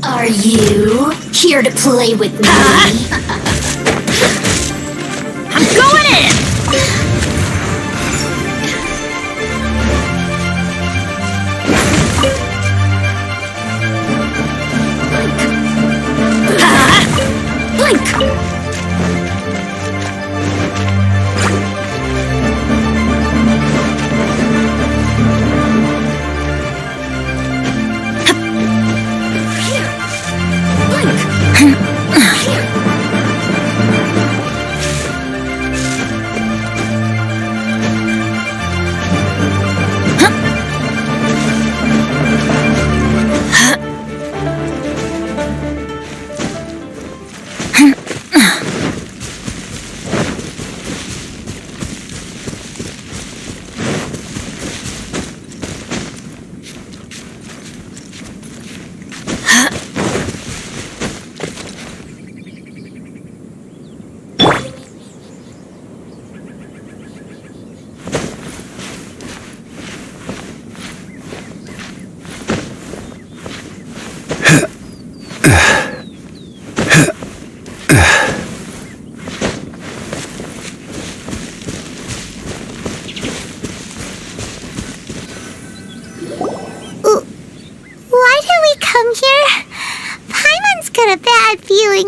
Are you here to play with me? I'm going in! Blink!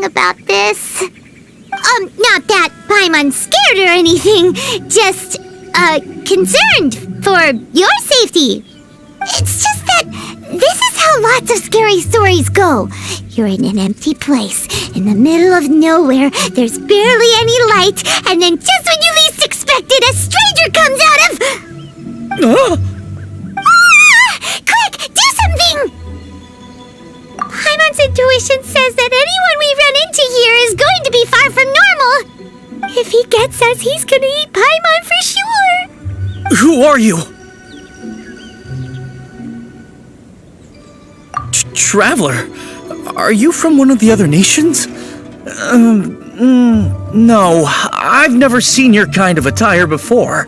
About this. Not that Paimon's scared or anything, just, concerned for your safety. It's just that this is how lots of scary stories go. You're in an empty place, in the middle of nowhere, there's barely any light, and then just when you least expect it, a stranger comes out of... Quick, do something! Paimon's intuition says that anyone we run into here is going to be far from normal. If he gets us, he's gonna eat Paimon for sure. Who are you? Traveler? Are you from one of the other nations? No, I've never seen your kind of attire before.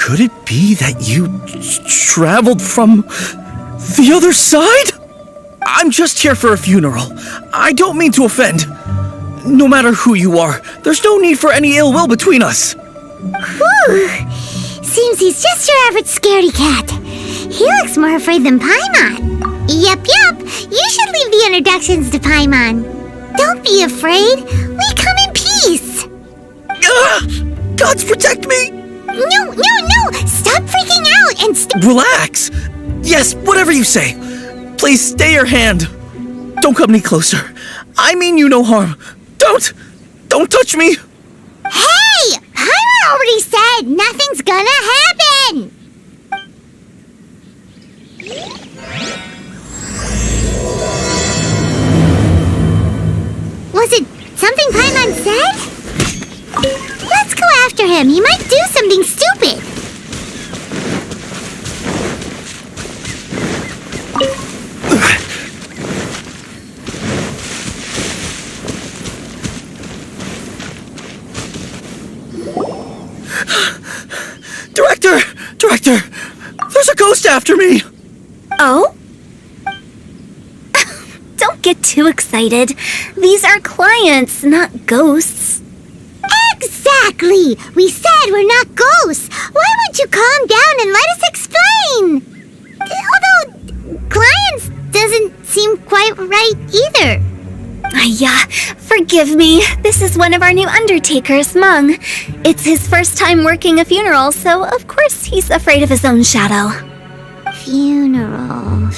Could it be that you traveled from the other side? I'm just here for a funeral. I don't mean to offend. No matter who you are, there's no need for any ill will between us. Whew. Seems he's just your average scaredy cat. He looks more afraid than Paimon. Yep. You should leave the introductions to Paimon. Don't be afraid. We come in peace. Gods protect me! No. Stop freaking out and Relax. Yes, whatever you say. Please stay your hand. Don't come any closer. I mean you no harm. Don't touch me. Hey! Paimon already said nothing's gonna happen. Was it something Paimon said? Let's go after him. He might do something stupid. Director! There's a ghost after me! Oh? Don't get too excited. These are clients, not ghosts. Exactly! We said we're not ghosts. Why won't you calm down and let us explain? Although, clients doesn't seem quite right either. Yeah, forgive me. This is one of our new undertakers, Mung. It's his first time working a funeral, so of course he's afraid of his own shadow. Funeral.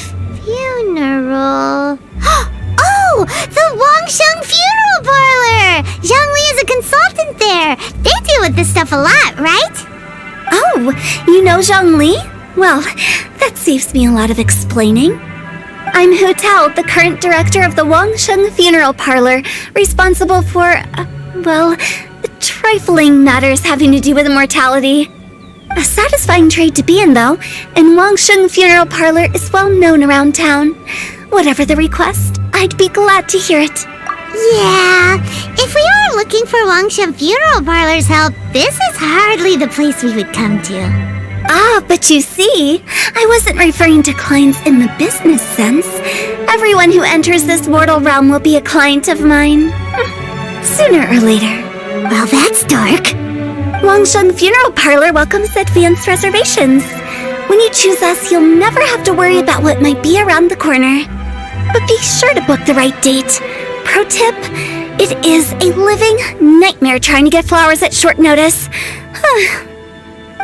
Oh! The Wangsheng Funeral Parlor! Zongli is a consultant there. They deal with this stuff a lot, right? Oh, you know Zhongli? Well, that saves me a lot of explaining. I'm Hu Tao, the current director of the Wangsheng Funeral Parlor, responsible for, trifling matters having to do with immortality. A satisfying trade to be in, though, and Wangsheng Funeral Parlor is well known around town. Whatever the request, I'd be glad to hear it. Yeah, if we were looking for Wangsheng Funeral Parlor's help, this is hardly the place we would come to. Ah, but you see, I wasn't referring to clients in the business sense. Everyone who enters this mortal realm will be a client of mine. Sooner or later. Well, that's dark. Wangsheng Funeral Parlor welcomes advanced reservations. When you choose us, you'll never have to worry about what might be around the corner. But be sure to book the right date. Pro tip, it is a living nightmare trying to get flowers at short notice.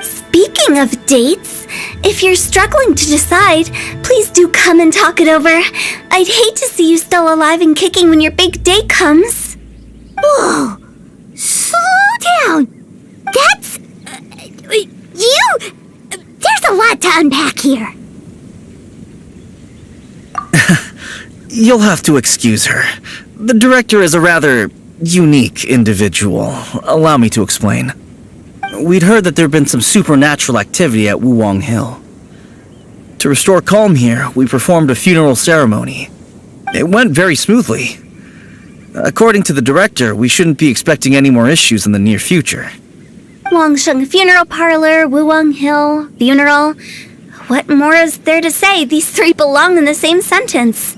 Speaking of dates, if you're struggling to decide, please do come and talk it over. I'd hate to see you still alive and kicking when your big day comes. Whoa! Slow down! That's... you... There's a lot to unpack here. You'll have to excuse her. The director is a rather unique individual. Allow me to explain. We'd heard that there'd been some supernatural activity at Wuwang Hill. To restore calm here, we performed a funeral ceremony. It went very smoothly. According to the director, we shouldn't be expecting any more issues in the near future. Wangsheng Funeral Parlor, Wuwang Hill, funeral. What more is there to say? These three belong in the same sentence.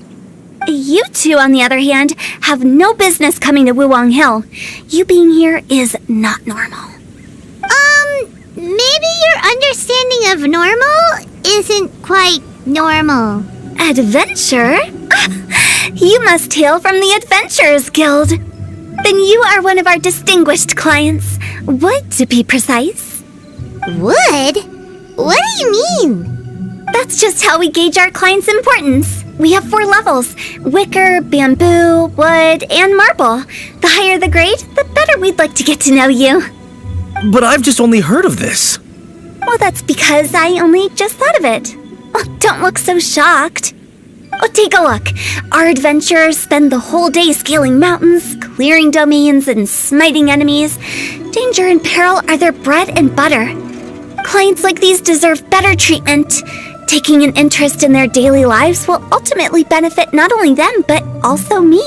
You two, on the other hand, have no business coming to Wuwang Hill. You being here is not normal. Maybe your understanding of normal isn't quite normal. Adventure? You must hail from the Adventurers Guild. Then you are one of our distinguished clients. Wood, to be precise. Wood? What do you mean? That's just how we gauge our clients' importance. We have 4 levels: wicker, bamboo, wood, and marble. The higher the grade, the better we'd like to get to know you. But I've just only heard of this. Well, that's because I only just thought of it. Oh, don't look so shocked. Oh, take a look. Our adventurers spend the whole day scaling mountains, clearing domains, and smiting enemies. Danger and peril are their bread and butter. Clients like these deserve better treatment. Taking an interest in their daily lives will ultimately benefit not only them, but also me.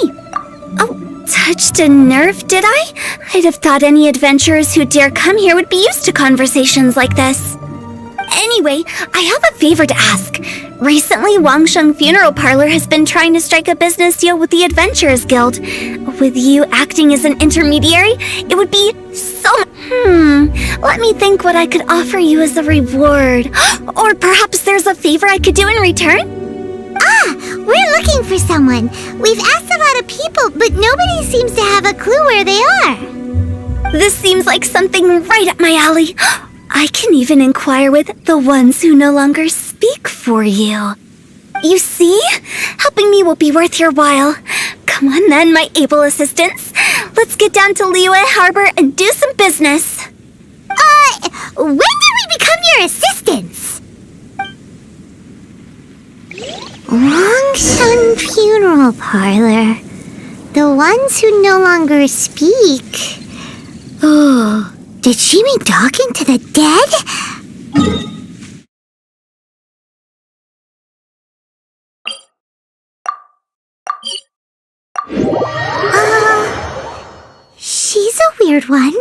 Oh, touched a nerve, did I? I'd have thought any adventurers who dare come here would be used to conversations like this. Anyway, I have a favor to ask. Recently, Wangsheng Funeral Parlor has been trying to strike a business deal with the Adventurers Guild. With you acting as an intermediary, it would be so... Let me think what I could offer you as a reward. Or perhaps there's a favor I could do in return? We're looking for someone. We've asked a lot of people, but nobody seems to have a clue where they are. This seems like something right up my alley. I can even inquire with the ones who no longer speak for you. You see? Helping me will be worth your while. Come on then, my able assistants. Let's get down to Liyue Harbor and do some business. When did we become your assistants? Wangsheng Funeral Parlor. The ones who no longer speak. Oh, did she mean talking to the dead? She's a weird one.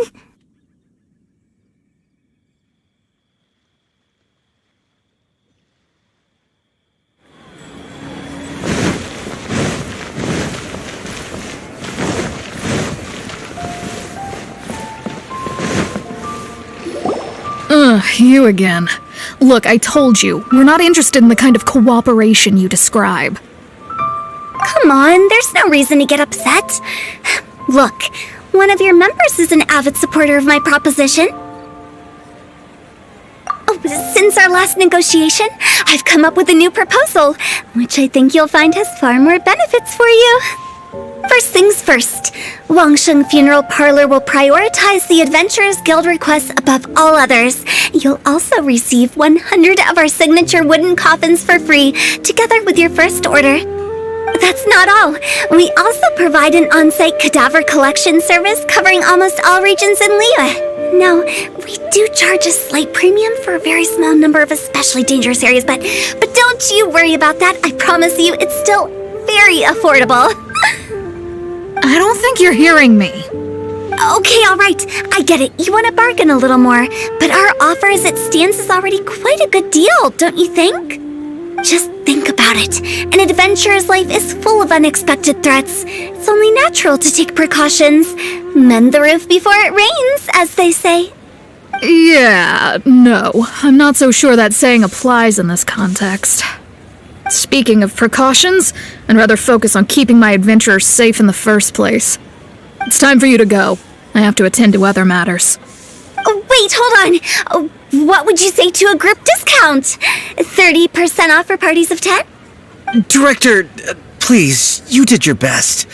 You again. Look, I told you, we're not interested in the kind of cooperation you describe. Come on, there's no reason to get upset. Look, one of your members is an avid supporter of my proposition. Oh, since our last negotiation, I've come up with a new proposal, which I think you'll find has far more benefits for you. First things first, Wangsheng Funeral Parlor will prioritize the Adventurers Guild requests above all others. You'll also receive 100 of our signature wooden coffins for free, together with your first order. That's not all. We also provide an on-site cadaver collection service covering almost all regions in Liyue. Now, we do charge a slight premium for a very small number of especially dangerous areas, but don't you worry about that. I promise you, it's still very affordable. I don't think you're hearing me. Okay, all right. I get it. You want to bargain a little more. But our offer as it stands is already quite a good deal, don't you think? Just think about it. An adventurer's life is full of unexpected threats. It's only natural to take precautions. Mend the roof before it rains, as they say. Yeah, no. I'm not so sure that saying applies in this context. Speaking of precautions, I'd rather focus on keeping my adventurers safe in the first place. It's time for you to go. I have to attend to other matters. Oh, wait, hold on. What would you say to a group discount? 30% off for parties of 10? Director, please, you did your best.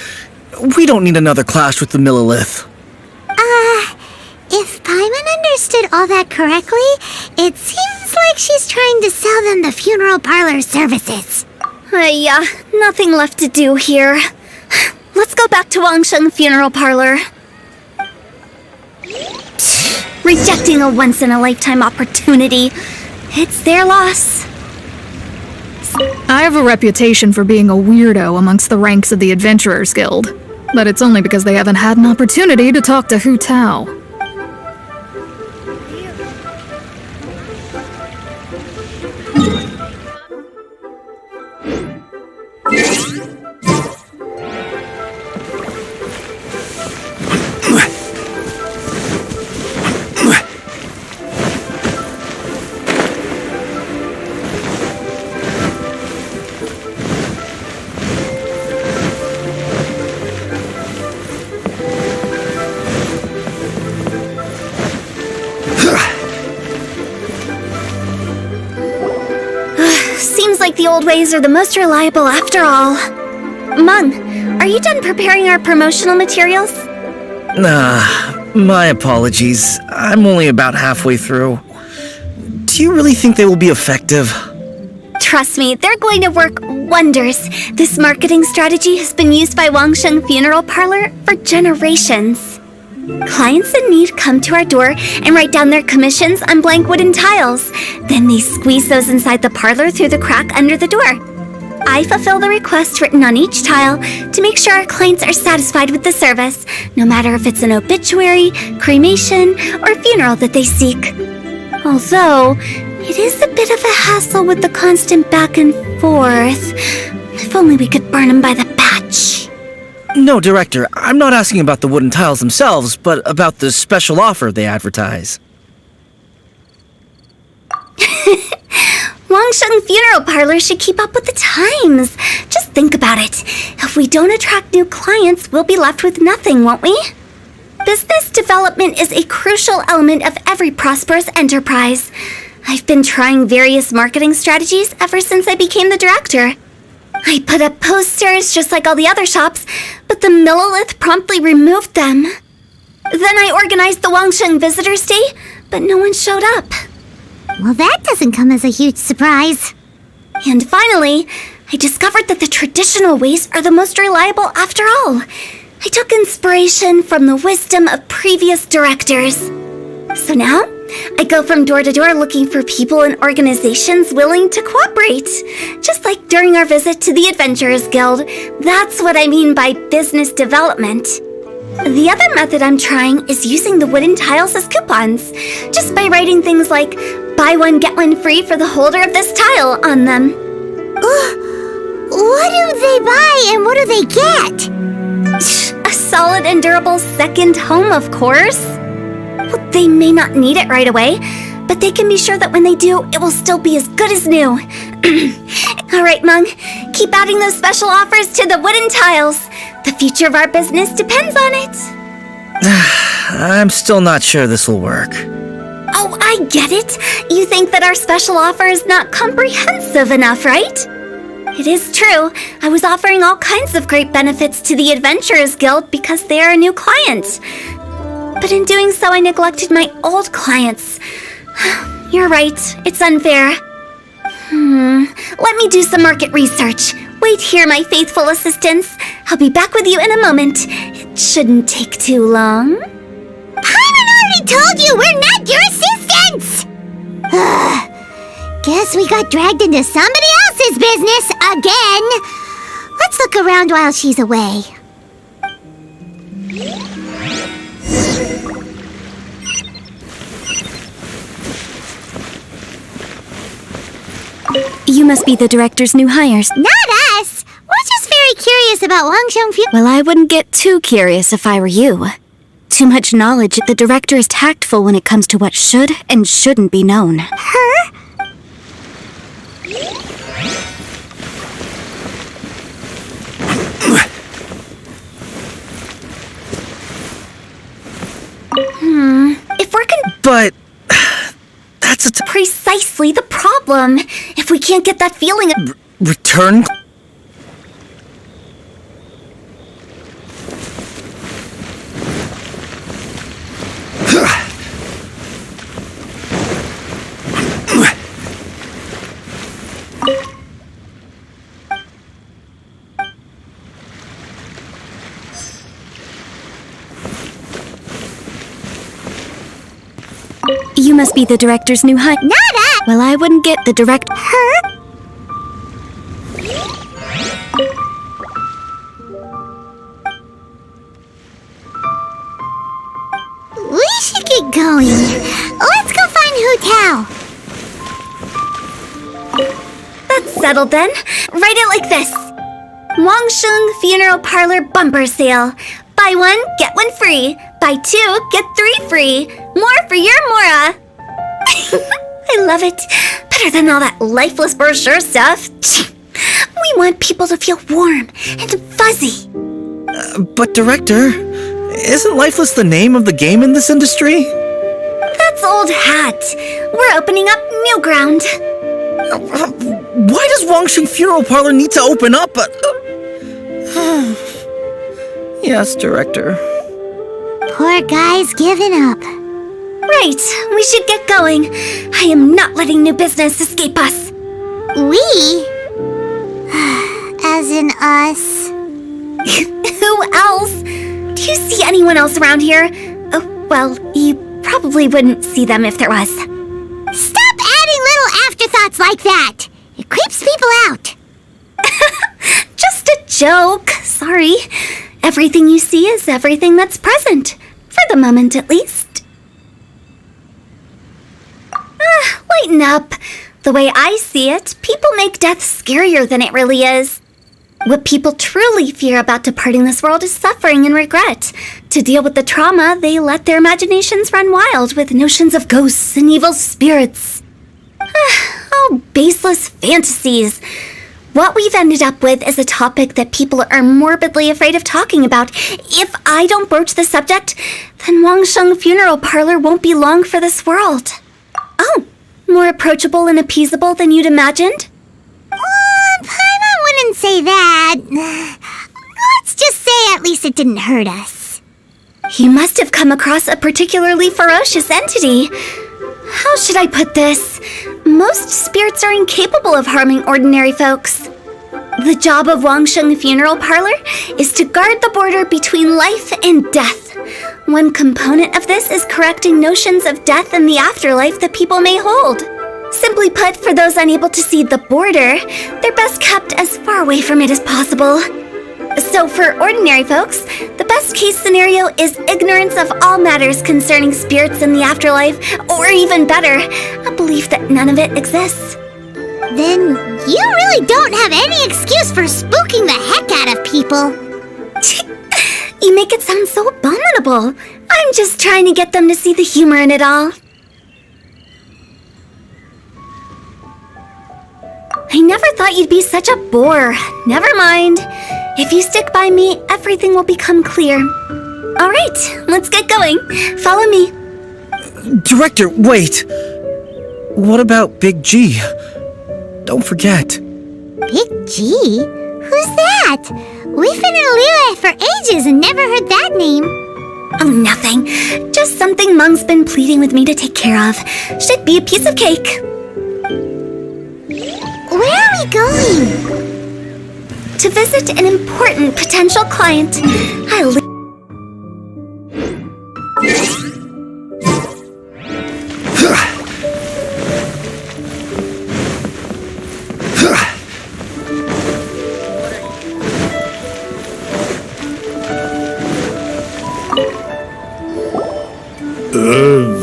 We don't need another clash with the Millilith. If Paimon understood all that correctly, it seems like she's trying to sell them the funeral parlor services. Yeah, nothing left to do here. Let's go back to Wangsheng Funeral Parlor. Rejecting a once-in-a-lifetime opportunity. It's their loss. I have a reputation for being a weirdo amongst the ranks of the Adventurers Guild, but it's only because they haven't had an opportunity to talk to Hu Tao. Seems like the old ways are the most reliable after all. Mung, are you done preparing our promotional materials? My apologies. I'm only about halfway through. Do you really think they will be effective? Trust me, they're going to work wonders. This marketing strategy has been used by Wangsheng Funeral Parlor for generations. Clients in need come to our door and write down their commissions on blank wooden tiles. Then they squeeze those inside the parlor through the crack under the door. I fulfill the request written on each tile to make sure our clients are satisfied with the service, no matter if it's an obituary, cremation, or funeral that they seek. Although, it is a bit of a hassle with the constant back and forth. If only we could burn them by the batch. No, Director, I'm not asking about the wooden tiles themselves, but about the special offer they advertise. Wangsheng Funeral Parlor should keep up with the times. Just think about it. If we don't attract new clients, we'll be left with nothing, won't we? Business development is a crucial element of every prosperous enterprise. I've been trying various marketing strategies ever since I became the director. I put up posters just like all the other shops, but the Millilith promptly removed them. Then I organized the Wangsheng Visitors Day, but no one showed up. Well, that doesn't come as a huge surprise. And finally, I discovered that the traditional ways are the most reliable after all. I took inspiration from the wisdom of previous directors. So now, I go from door to door looking for people and organizations willing to cooperate. Just like during our visit to the Adventurers Guild. That's what I mean by business development. The other method I'm trying is using the wooden tiles as coupons. Just by writing things like, buy one, get one free for the holder of this tile on them. What do they buy and what do they get? A solid and durable second home, of course. Well, they may not need it right away, but they can be sure that when they do, it will still be as good as new. All right, Mung, keep adding those special offers to the wooden tiles. The future of our business depends on it. I'm still not sure this will work. Oh, I get it. You think that our special offer is not comprehensive enough, right? It is true. I was offering all kinds of great benefits to the Adventurers Guild because they are a new client. But in doing so, I neglected my old clients. You're right. It's unfair. Let me do some market research. Wait here, my faithful assistants. I'll be back with you in a moment. It shouldn't take too long. Paimon already told you we're not your assistants! Guess we got dragged into somebody else's business again. Let's look around while she's away. You must be the director's new hires. Not us! We're just very curious about Wang Xiongfu. Well, I wouldn't get too curious if I were you. Too much knowledge. The director is tactful when it comes to what should and shouldn't be known. Her? If we're But that's precisely the problem. If we can't get that feeling of return. You must be the director's new hire. Not us! Well, I wouldn't get the direct. Her? We should get going. Let's go find Hu Tao. That's settled then. Write it like this: Wangsheng Funeral Parlor Bumper Sale. Buy one, get one free. Buy two, get three free. More for your Mora. I love it. Better than all that lifeless brochure stuff. We want people to feel warm and fuzzy. But Director, isn't Lifeless the name of the game in this industry? That's old hat. We're opening up new ground. Why does Wangsheng Funeral Parlor need to open up? Yes, Director. Poor guy's given up. Right, we should get going. I am not letting new business escape us. We? As in us. Who else? Do you see anyone else around here? Oh, well, you probably wouldn't see them if there was. Stop adding little afterthoughts like that! It creeps people out. Just a joke. Sorry. Everything you see is everything that's present. For the moment, at least. Lighten up. The way I see it, people make death scarier than it really is. What people truly fear about departing this world is suffering and regret. To deal with the trauma, they let their imaginations run wild with notions of ghosts and evil spirits. Oh, baseless fantasies. What we've ended up with is a topic that people are morbidly afraid of talking about. If I don't broach the subject, then Wangsheng Funeral Parlor won't be long for this world. Oh, more approachable and appeasable than you'd imagined? Paimon wouldn't say that. Let's just say at least it didn't hurt us. You must have come across a particularly ferocious entity. How should I put this? Most spirits are incapable of harming ordinary folks. The job of Wangsheng Funeral Parlor is to guard the border between life and death. One component of this is correcting notions of death and the afterlife that people may hold. Simply put, for those unable to see the border, they're best kept as far away from it as possible. So for ordinary folks, the best case scenario is ignorance of all matters concerning spirits in the afterlife, or even better, a belief that none of it exists. Then you really don't have any excuse for spooking the heck out of people. You make it sound so abominable. I'm just trying to get them to see the humor in it all. I never thought you'd be such a bore. Never mind. If you stick by me, everything will become clear. All right, let's get going. Follow me. Director, wait. What about Big G? Don't forget. Big G? Who's that? We've been in Liyue for ages and never heard that name. Oh, nothing. Just something Mung's been pleading with me to take care of. Should be a piece of cake. Where are we going? To visit an important potential client.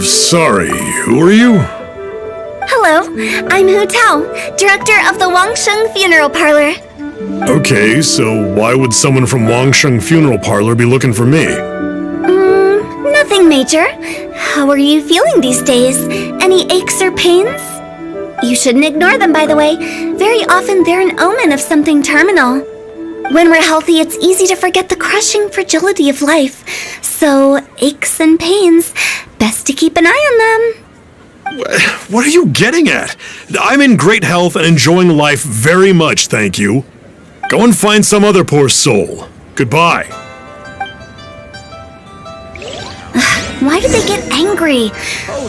Sorry, who are you? Hello, Hello, I'm Hu Tao, director of the Wangsheng Funeral Parlor. Okay, so why would someone from Wangsheng Funeral Parlor be looking for me? Nothing major. How are you feeling these days? Any aches or pains? You shouldn't ignore them, by the way. Very often they're an omen of something terminal. When we're healthy, it's easy to forget the crushing fragility of life. So, aches and pains, best to keep an eye on them. What are you getting at? I'm in great health and enjoying life very much, thank you. Go and find some other poor soul. Goodbye. Why do they get angry?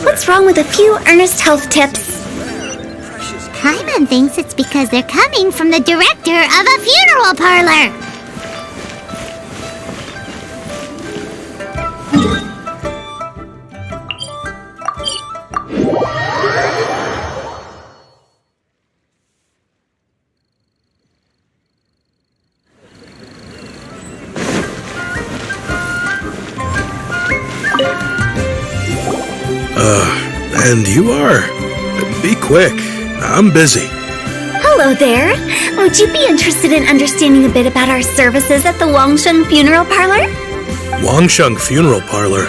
What's wrong with a few earnest health tips? Paimon thinks it's because they're coming from the director of a funeral parlor. And you are? Be quick. I'm busy. Hello there. Would you be interested in understanding a bit about our services at the Wangsheng Funeral Parlor? Wangsheng Funeral Parlor?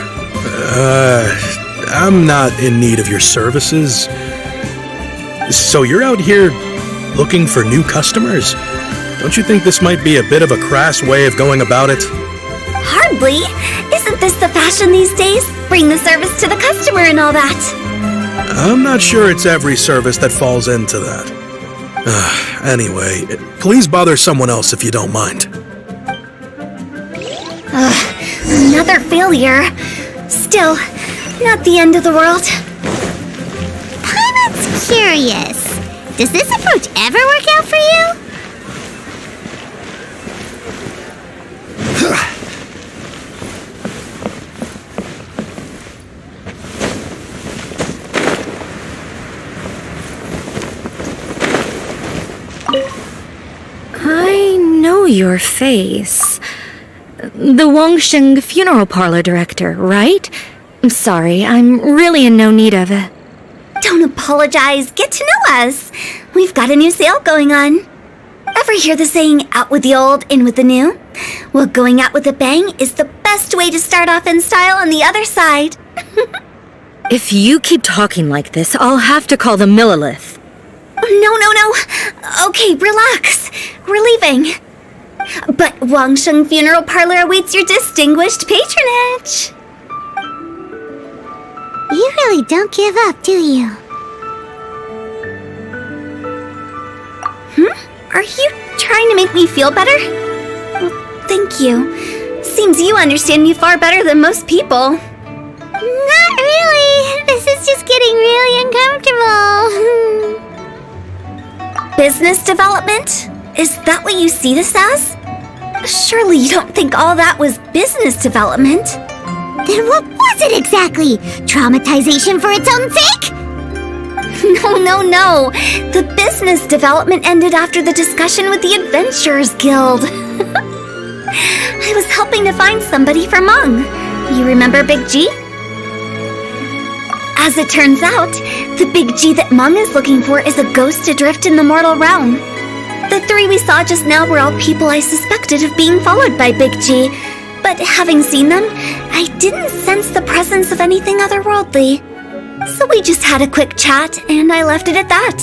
I'm not in need of your services. So you're out here looking for new customers? Don't you think this might be a bit of a crass way of going about it? Hardly. Isn't this the fashion these days? Bring the service to the customer and all that. I'm not sure it's every service that falls into that. Anyway, please bother someone else if you don't mind. Another failure. Still, not the end of the world. Paimon's curious. Does this approach ever work out for you? I know your face. The Wangsheng Funeral Parlor director, right? Sorry, I'm really in no need of it. Don't apologize. Get to know us. We've got a new sale going on. Ever hear the saying, out with the old, in with the new? Well, going out with a bang is the best way to start off in style on the other side. If you keep talking like this, I'll have to call the Millilith. No. Okay, relax. We're leaving. But Wangsheng Funeral Parlor awaits your distinguished patronage. You really don't give up, do you? Are you trying to make me feel better? Well, thank you. Seems you understand me far better than most people. Not really. This is just getting really uncomfortable. Business development? Is that what you see this as? Surely you don't think all that was business development? Then what was it exactly? Traumatization for its own sake? No. The business development ended after the discussion with the Adventurers Guild. I was helping to find somebody for Meng. You remember Big G? As it turns out, the Big G that Meng is looking for is a ghost adrift in the mortal realm. The three we saw just now were all people I suspected of being followed by Big G, but having seen them, I didn't sense the presence of anything otherworldly. So we just had a quick chat, and I left it at that.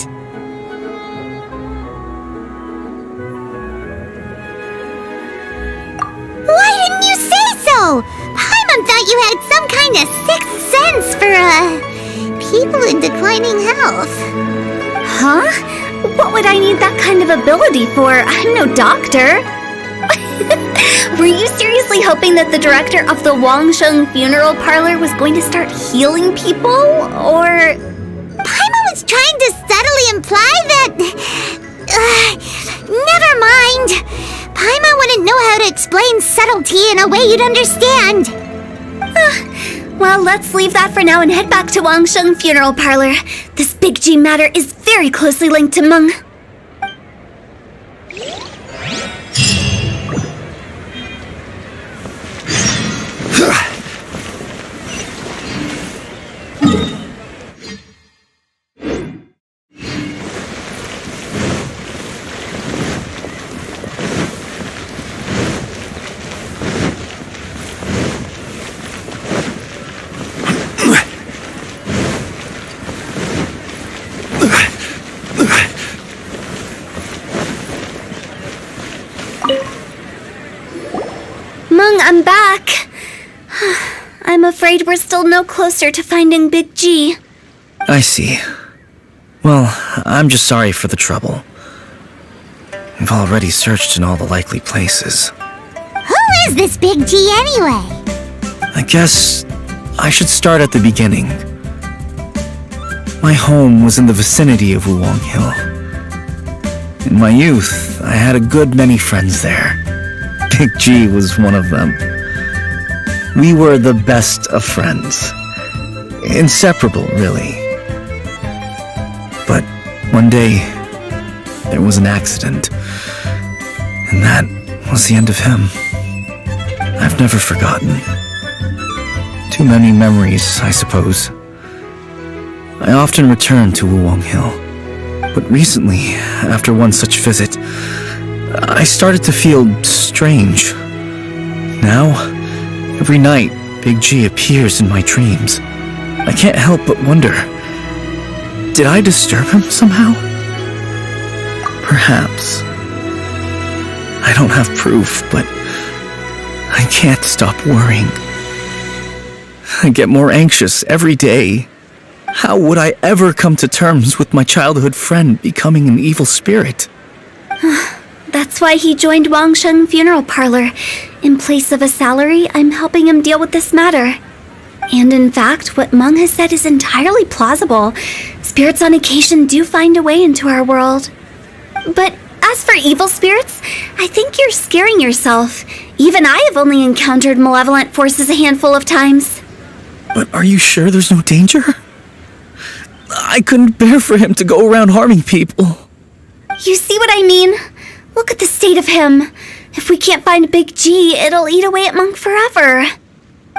Why didn't you say so? Paimon thought you had some kind of sixth sense for, people in declining health. Huh? What would I need that kind of ability for? I'm no doctor. Were you seriously hoping that the director of the Wangsheng Funeral Parlor was going to start healing people, or...? Paimon was trying to subtly imply that... never mind. Paimon wouldn't know how to explain subtlety in a way you'd understand. Well, let's leave that for now and head back to Wangsheng Funeral Parlor. This Big G matter is very closely linked to Meng. I'm back. I'm afraid we're still no closer to finding Big G. I see. Well, I'm just sorry for the trouble. We've already searched in all the likely places. Who is this Big G anyway? I guess I should start at the beginning. My home was in the vicinity of Wulong Hill. In my youth, I had a good many friends there. Big G was one of them. We were the best of friends. Inseparable, really. But one day, there was an accident. And that was the end of him. I've never forgotten. Too many memories, I suppose. I often return to Wulong Hill. But recently, after one such visit, I started to feel strange. Now, every night, Big G appears in my dreams. I can't help but wonder, did I disturb him somehow? Perhaps. I don't have proof, but I can't stop worrying. I get more anxious every day. How would I ever come to terms with my childhood friend becoming an evil spirit? That's why he joined Wangsheng Funeral Parlor. In place of a salary, I'm helping him deal with this matter. And in fact, what Meng has said is entirely plausible. Spirits on occasion do find a way into our world. But as for evil spirits, I think you're scaring yourself. Even I have only encountered malevolent forces a handful of times. But are you sure there's no danger? I couldn't bear for him to go around harming people. You see what I mean? Look at the state of him. If we can't find Big G, it'll eat away at Meng forever.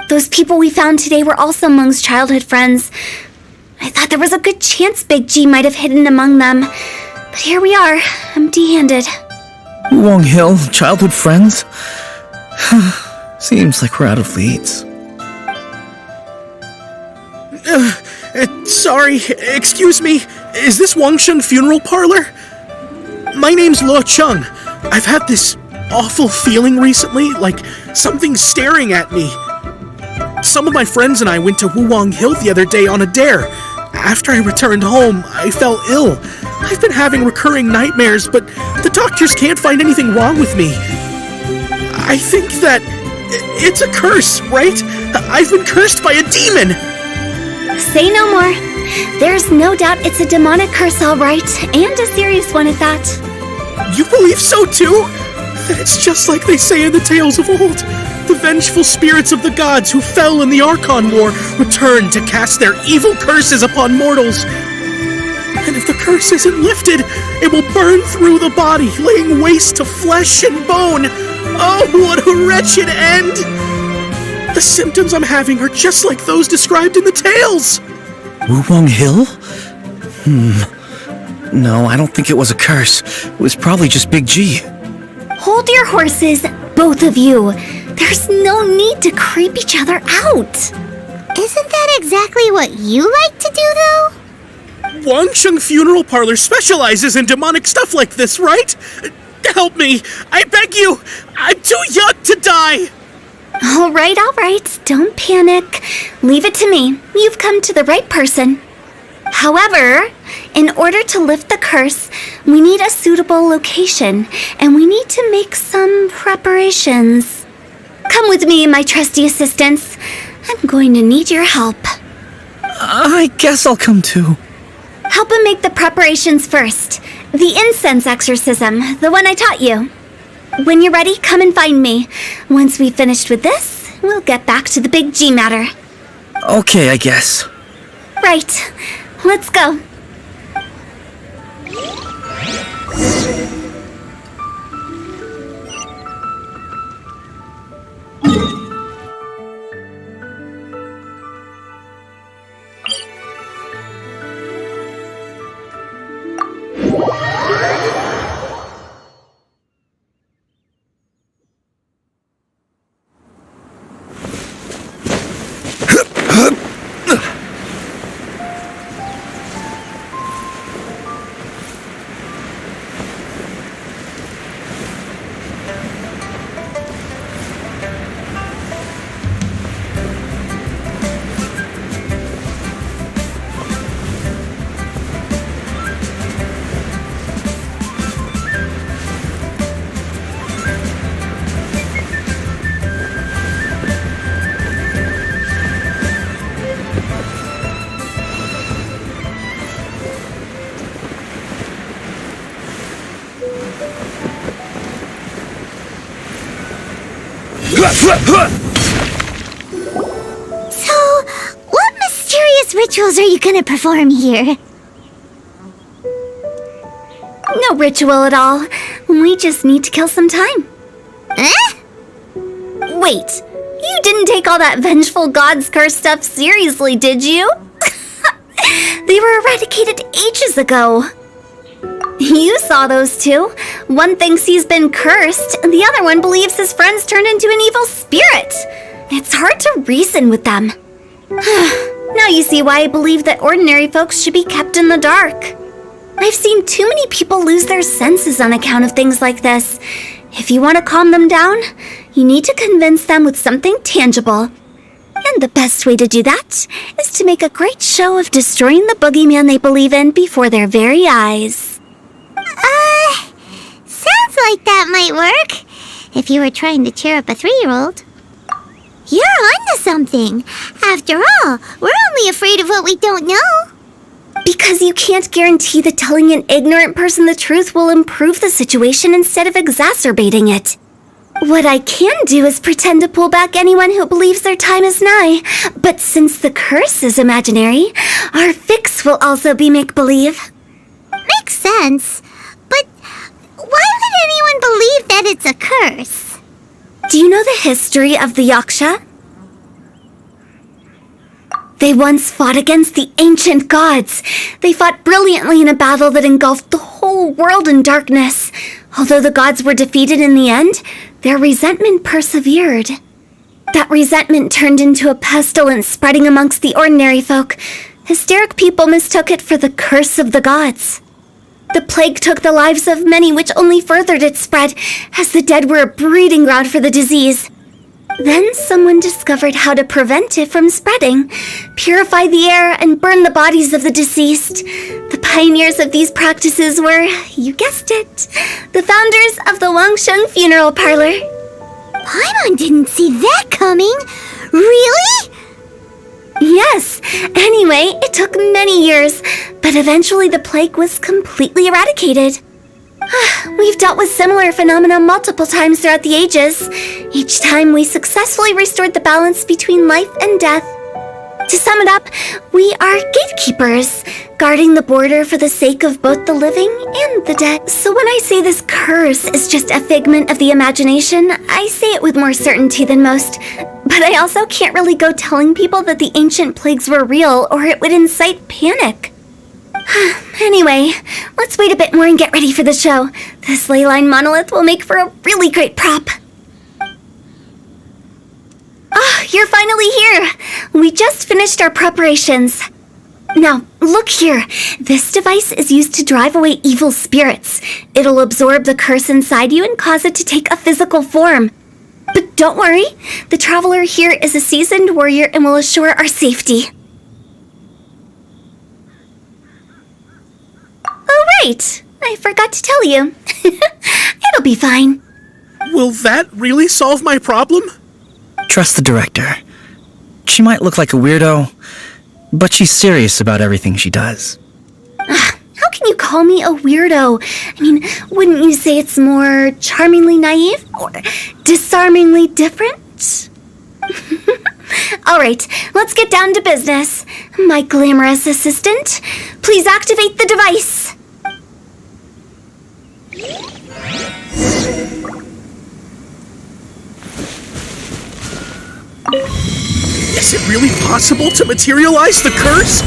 Those people we found today were also Meng's childhood friends. I thought there was a good chance Big G might have hidden among them. But here we are, empty-handed. Wulong Hill, childhood friends? Seems like we're out of leads. Sorry, excuse me. Is this Wangsheng Funeral Parlor? My name's Luo Chung. I've had this awful feeling recently, like something's staring at me. Some of my friends and I went to Wulong Hill the other day on a dare. After I returned home, I fell ill. I've been having recurring nightmares, but the doctors can't find anything wrong with me. I think that it's a curse, right? I've been cursed by a demon. Say no more. There's no doubt it's a demonic curse, all right, and a serious one at that. You believe so too? That it's just like they say in the tales of old. The vengeful spirits of the gods who fell in the Archon War return to cast their evil curses upon mortals. And if the curse isn't lifted, it will burn through the body, laying waste to flesh and bone. Oh, what a wretched end! The symptoms I'm having are just like those described in the tales. Wulong Hill? No, I don't think it was a curse. It was probably just Big G. Hold your horses, both of you. There's no need to creep each other out. Isn't that exactly what you like to do, though? Wangsheng Funeral Parlor specializes in demonic stuff like this, right? Help me! I beg you! I'm too young to die! All right. Don't panic. Leave it to me. You've come to the right person. However, in order to lift the curse, we need a suitable location, and we need to make some preparations. Come with me, my trusty assistants. I'm going to need your help. I guess I'll come too. Help him make the preparations first. The incense exorcism, the one I taught you. When you're ready, come and find me. Once we've finished with this, we'll get back to the Big G matter. Okay, I guess. Right. Let's go. So, what mysterious rituals are you gonna perform here? No ritual at all. We just need to kill some time. Huh? Wait, you didn't take all that vengeful god's curse stuff seriously, did you? They were eradicated ages ago. You saw those two. One thinks he's been cursed, and the other one believes his friends turned into an evil spirit. It's hard to reason with them. Now you see why I believe that ordinary folks should be kept in the dark. I've seen too many people lose their senses on account of things like this. If you want to calm them down, you need to convince them with something tangible. And the best way to do that is to make a great show of destroying the boogeyman they believe in before their very eyes. Sounds like that might work. If you were trying to cheer up a 3-year-old. You're onto something. After all, we're only afraid of what we don't know. Because you can't guarantee that telling an ignorant person the truth will improve the situation instead of exacerbating it. What I can do is pretend to pull back anyone who believes their time is nigh. But since the curse is imaginary, our fix will also be make-believe. Makes sense. But why would anyone believe that it's a curse? Do you know the history of the Yaksha? They once fought against the ancient gods. They fought brilliantly in a battle that engulfed the whole world in darkness. Although the gods were defeated in the end, their resentment persevered. That resentment turned into a pestilence spreading amongst the ordinary folk. Hysteric people mistook it for the curse of the gods. The plague took the lives of many, which only furthered its spread, as the dead were a breeding ground for the disease. Then someone discovered how to prevent it from spreading, purify the air, and burn the bodies of the deceased. The pioneers of these practices were, you guessed it, the founders of the Wangsheng Funeral Parlor. Paimon didn't see that coming. Really? Yes. Anyway, it took many years, but eventually the plague was completely eradicated. We've dealt with similar phenomena multiple times throughout the ages. Each time we successfully restored the balance between life and death. To sum it up, we are gatekeepers, guarding the border for the sake of both the living and the dead. So when I say this curse is just a figment of the imagination, I say it with more certainty than most. But I also can't really go telling people that the ancient plagues were real, or it would incite panic. Anyway, let's wait a bit more and get ready for the show. This ley line monolith will make for a really great prop. Oh, you're finally here! We just finished our preparations. Now, look here. This device is used to drive away evil spirits. It'll absorb the curse inside you and cause it to take a physical form. But don't worry, the traveler here is a seasoned warrior and will assure our safety. Oh, right! I forgot to tell you. It'll be fine. Will that really solve my problem? Trust the director. She might look like a weirdo, but she's serious about everything she does. How can you call me a weirdo? I mean, wouldn't you say it's more charmingly naive or disarmingly different? All right, let's get down to business. My glamorous assistant, please activate the device. Is it really possible to materialize the curse?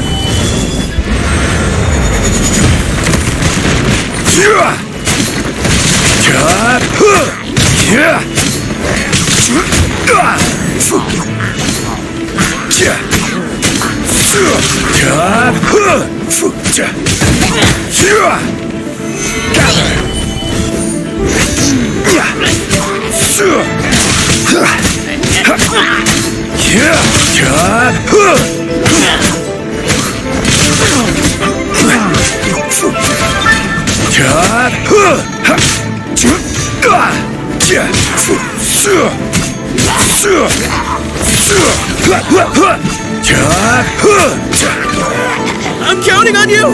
I'm counting on you!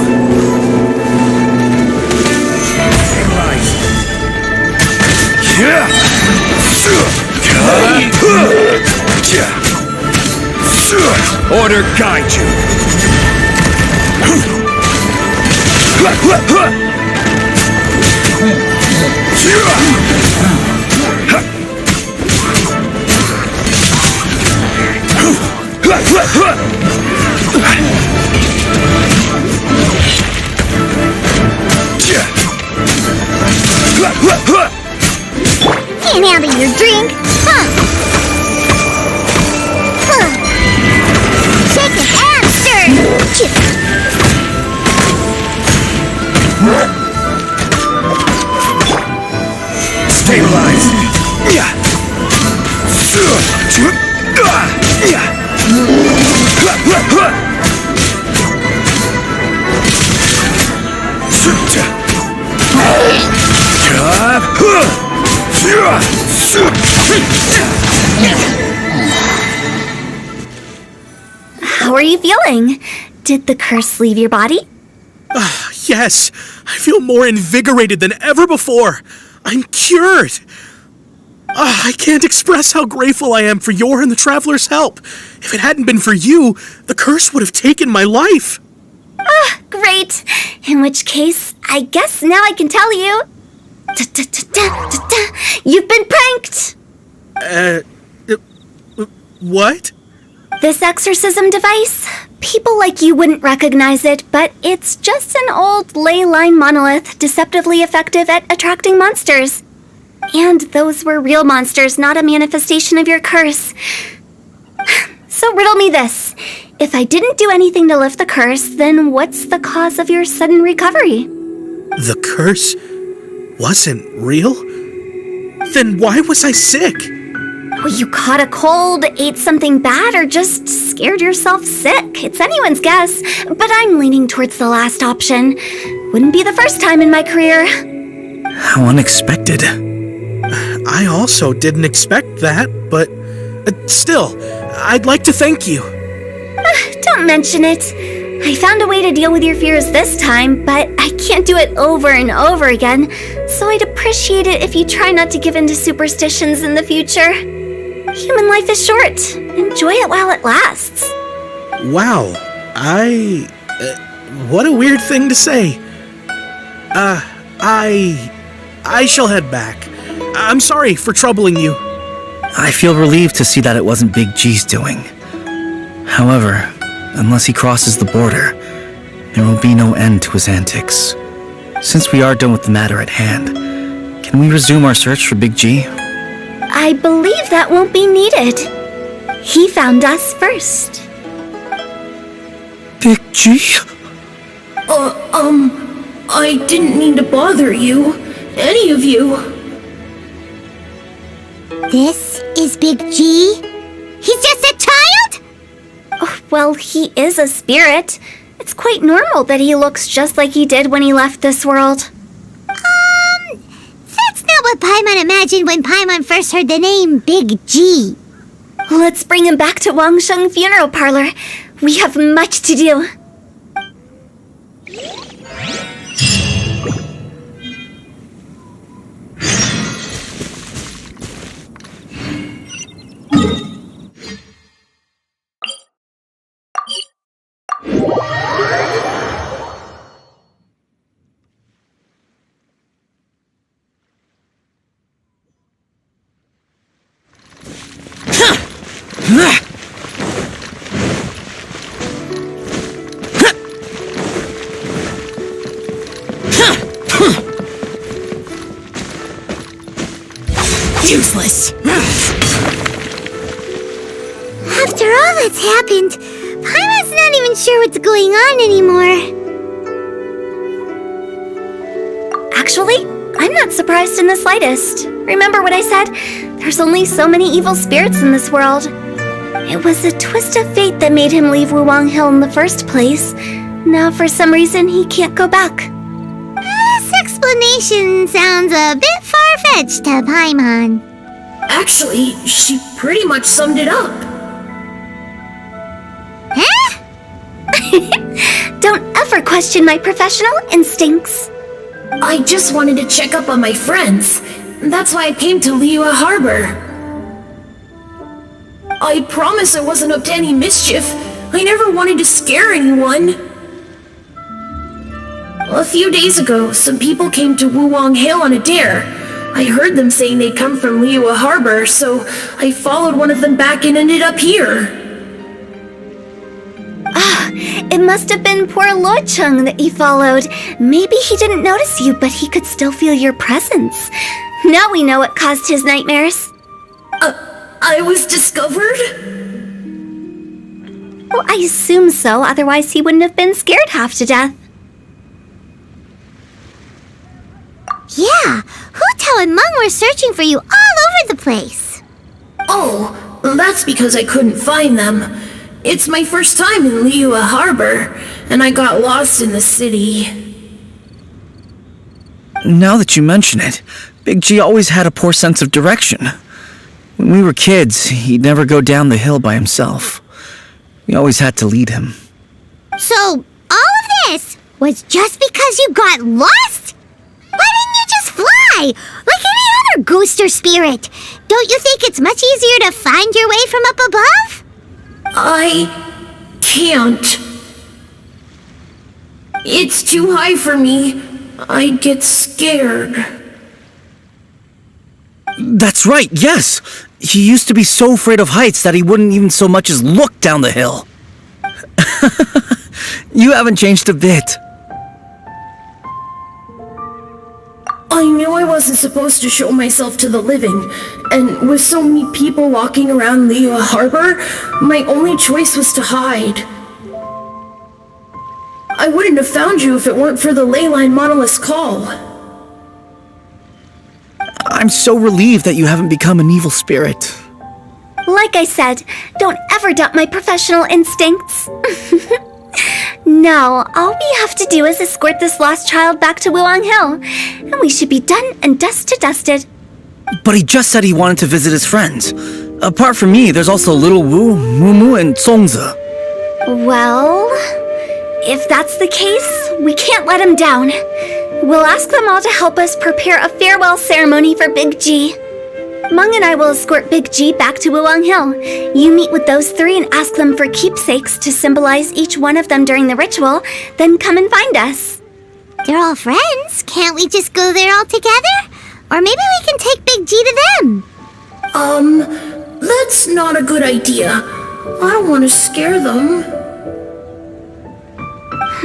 Order guide you. Can't handle your drink. Shake it and stir. Stabilize. How are you feeling? Did the curse leave your body? Yes, I feel more invigorated than ever before. I'm cured. I can't express how grateful I am for your and the Traveler's help. If it hadn't been for you, the curse would have taken my life. Great. In which case, I guess now I can tell you. You've been pranked! What? This exorcism device? People like you wouldn't recognize it, but it's just an old ley line monolith deceptively effective at attracting monsters. And those were real monsters, not a manifestation of your curse. So riddle me this. If I didn't do anything to lift the curse, then what's the cause of your sudden recovery? The curse wasn't real? Then why was I sick? Well, you caught a cold, ate something bad, or just scared yourself sick. It's anyone's guess, but I'm leaning towards the last option. Wouldn't be the first time in my career. How unexpected. I also didn't expect that, but still, I'd like to thank you. Don't mention it. I found a way to deal with your fears this time, but I can't do it over and over again, so I'd appreciate it if you try not to give in to superstitions in the future. Human life is short. Enjoy it while it lasts. Wow, what a weird thing to say. I shall head back. I'm sorry for troubling you. I feel relieved to see that it wasn't Big G's doing. However, unless he crosses the border, there will be no end to his antics. Since we are done with the matter at hand, can we resume our search for Big G? I believe that won't be needed. He found us first. Big G? I didn't mean to bother you. Any of you. This is Big G? He's just a child? Oh, well, he is a spirit. It's quite normal that he looks just like he did when he left this world. That's not what Paimon imagined when Paimon first heard the name Big G. Let's bring him back to Wangsheng Funeral Parlor. We have much to do. Useless. After all that's happened, Paimon's not even sure what's going on anymore. Actually, I'm not surprised in the slightest. Remember what I said? There's only so many evil spirits in this world. It was a twist of fate that made him leave Wuwang Hill in the first place. Now, for some reason, he can't go back. This explanation sounds a bit far-fetched to Paimon. Actually, she pretty much summed it up. Huh? Don't ever question my professional instincts. I just wanted to check up on my friends. That's why I came to Liyue Harbor. I promise I wasn't up to any mischief. I never wanted to scare anyone. A few days ago, some people came to Wuwang Hill on a dare. I heard them saying they'd come from Liyue Harbor, so I followed one of them back and ended up here. It must have been poor Lo Chung that you followed. Maybe he didn't notice you, but he could still feel your presence. Now we know what caused his nightmares. I was discovered? Well, I assume so, otherwise he wouldn't have been scared half to death. Yeah, Hu Tao and Meng were searching for you all over the place. Oh, that's because I couldn't find them. It's my first time in Liyue Harbor, and I got lost in the city. Now that you mention it, Big G always had a poor sense of direction. When we were kids, he'd never go down the hill by himself. We always had to lead him. So, all of this was just because you got lost? Why didn't you just fly? Like any other ghost or spirit? Don't you think it's much easier to find your way from up above? I can't. It's too high for me. I'd get scared. That's right, yes! He used to be so afraid of heights that he wouldn't even so much as look down the hill. You haven't changed a bit. I knew I wasn't supposed to show myself to the living, and with so many people walking around Liyue Harbor, my only choice was to hide. I wouldn't have found you if it weren't for the Leyline Monolith's call. I'm so relieved that you haven't become an evil spirit. Like I said, don't ever doubt my professional instincts. Now, all we have to do is escort this lost child back to Wuwang Hill, and we should be done and dust to dusted. But he just said he wanted to visit his friends. Apart from me, there's also Little Wu, Mumu, and Zongzi. Well, if that's the case, we can't let him down. We'll ask them all to help us prepare a farewell ceremony for Big G. Meng and I will escort Big G back to Wuwang Hill. You meet with those three and ask them for keepsakes to symbolize each one of them during the ritual, then come and find us. They're all friends. Can't we just go there all together? Or maybe we can take Big G to them. That's not a good idea. I don't want to scare them.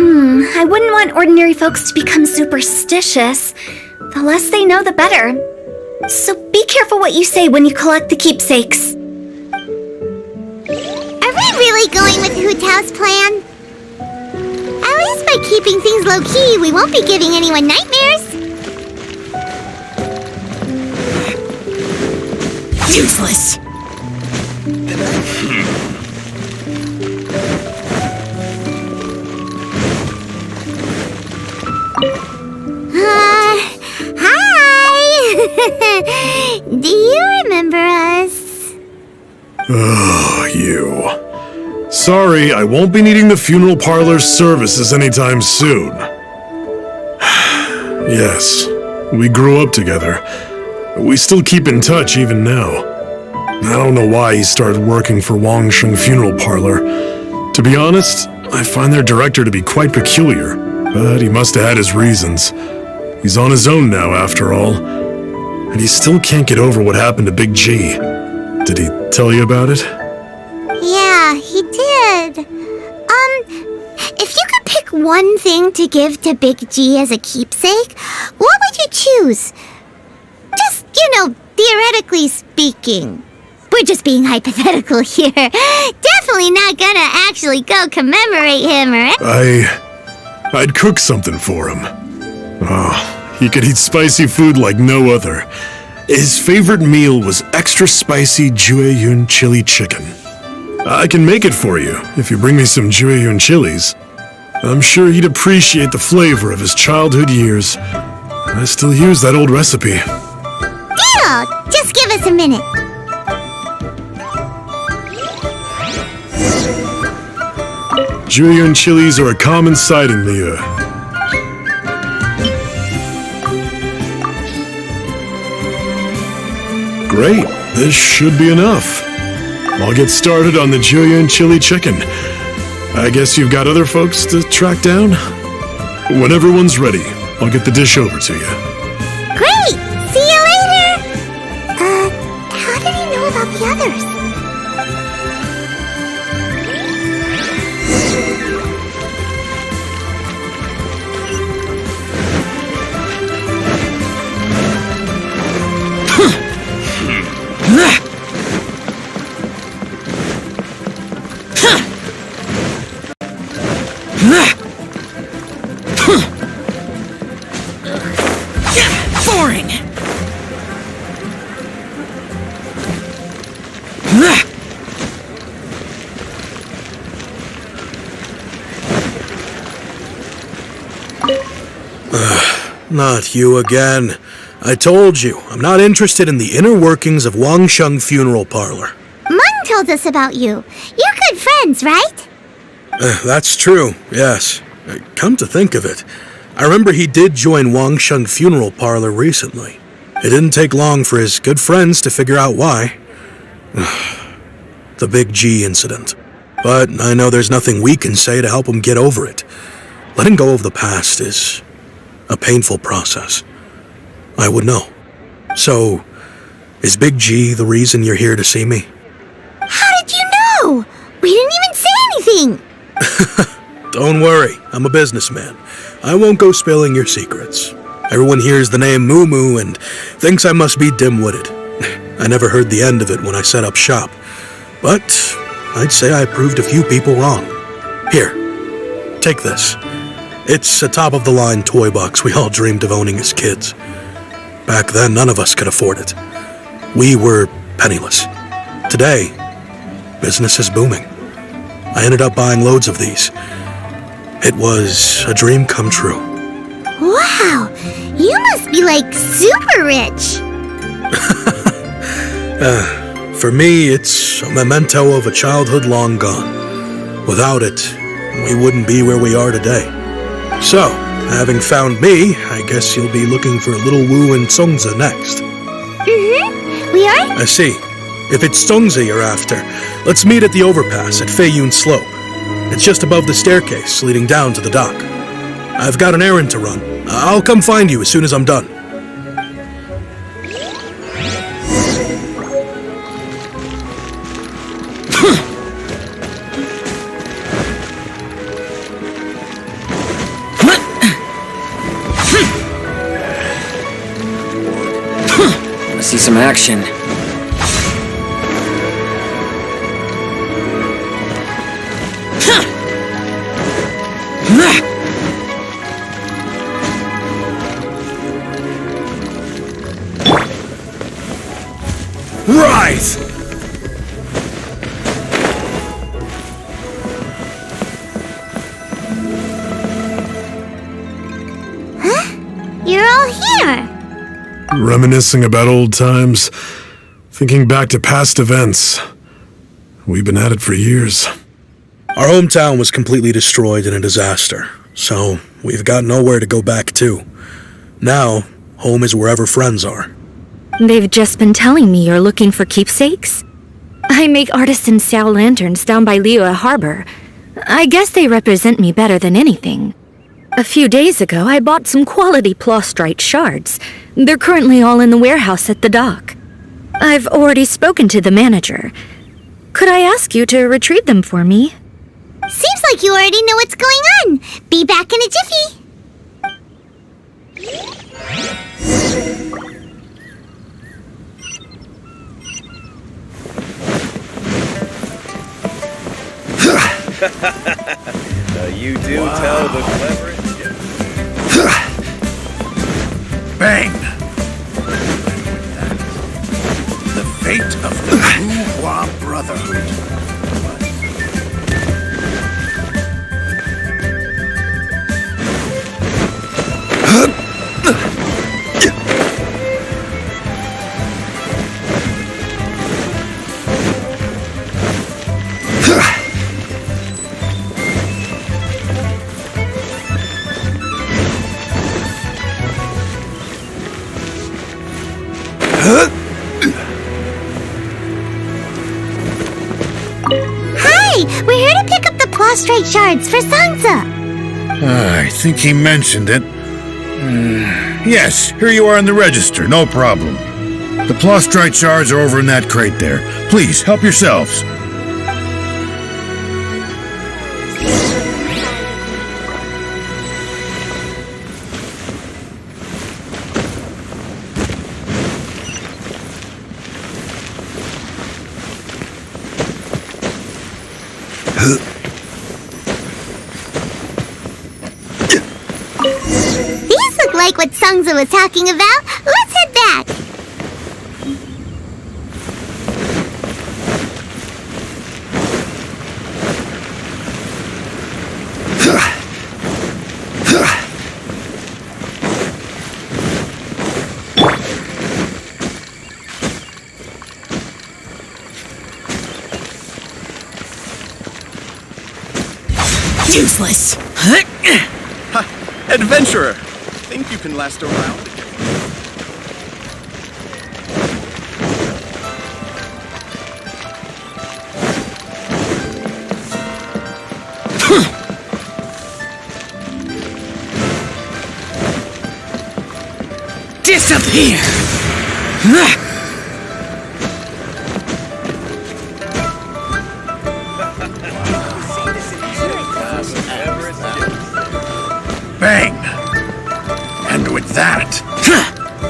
I wouldn't want ordinary folks to become superstitious. The less they know, the better. So be careful what you say when you collect the keepsakes. Are we really going with Hu Tao's plan? At least by keeping things low-key, we won't be giving anyone nightmares. Useless. Hi! Do you remember us? Oh, you. Sorry, I won't be needing the funeral parlor's services anytime soon. Yes, we grew up together. We still keep in touch even now. I don't know why he started working for Wangsheng Funeral Parlor. To be honest, I find their director to be quite peculiar, but he must have had his reasons. He's on his own now, after all. And he still can't get over what happened to Big G. Did he tell you about it? Yeah, he did. If you could pick one thing to give to Big G as a keepsake, what would you choose? Just, theoretically speaking. We're just being hypothetical here. Definitely not gonna actually go commemorate him or... I'd cook something for him. Oh, he could eat spicy food like no other. His favorite meal was extra spicy Jueyun chili chicken. I can make it for you if you bring me some Jueyun chilies. I'm sure he'd appreciate the flavor of his childhood years. I still use that old recipe. Deal! Just give us a minute. Jueyun chilies are a common sight in Liyue. Great, this should be enough. I'll get started on the Chonyun chili chicken. I guess you've got other folks to track down? When everyone's ready, I'll get the dish over to you. Great! See you later! How did he know about the others? Boring! Not you again. I told you, I'm not interested in the inner workings of Wangsheng Funeral Parlor. Mung told us about you. You're good friends, right? That's true, yes. Come to think of it, I remember he did join Wangsheng Funeral Parlor recently. It didn't take long for his good friends to figure out why. The Big G incident. But I know there's nothing we can say to help him get over it. Letting go of the past is a painful process. I would know. So, is Big G the reason you're here to see me? How did you know? We didn't even say anything. Don't worry, I'm a businessman. I won't go spilling your secrets. Everyone hears the name Moo Moo and thinks I must be dim-witted. I never heard the end of it when I set up shop. But I'd say I proved a few people wrong. Here, take this. It's a top-of-the-line toy box we all dreamed of owning as kids. Back then, none of us could afford it. We were penniless. Today, business is booming. I ended up buying loads of these. It was a dream come true. Wow, you must be like super rich. For me, it's a memento of a childhood long gone. Without it, we wouldn't be where we are today. So, having found me, I guess you'll be looking for little Wu and Zongzi next. We are? I see. If it's Zongzi you're after, let's meet at the overpass at Feiyun Slope. It's just above the staircase leading down to the dock. I've got an errand to run. I'll come find you as soon as I'm done. I see some action. Rise! You're all here. Reminiscing about old times, thinking back to past events. We've been at it for years. Our hometown was completely destroyed in a disaster, so we've got nowhere to go back to. Now, home is wherever friends are. They've just been telling me you're looking for keepsakes. I make artisan Xiao lanterns down by Liyue Harbor. I guess they represent me better than anything. A few days ago, I bought some quality plastrite shards. They're currently all in the warehouse at the dock. I've already spoken to the manager. Could I ask you to retrieve them for me? Seems like you already know what's going on. Be back in a jiffy. You do tell the cleverest. Bang! The fate of the Bourgeois Brotherhood. Hey, we're here to pick up the prostrate shards for Sansa. I think he mentioned it. Yes, here you are in the register, no problem. The prostrate shards are over in that crate there. Please, help yourselves. These look like what Sansa was talking about. Let's head back. Useless. Adventurer! Think you can last around? Disappear! Bang! And with that,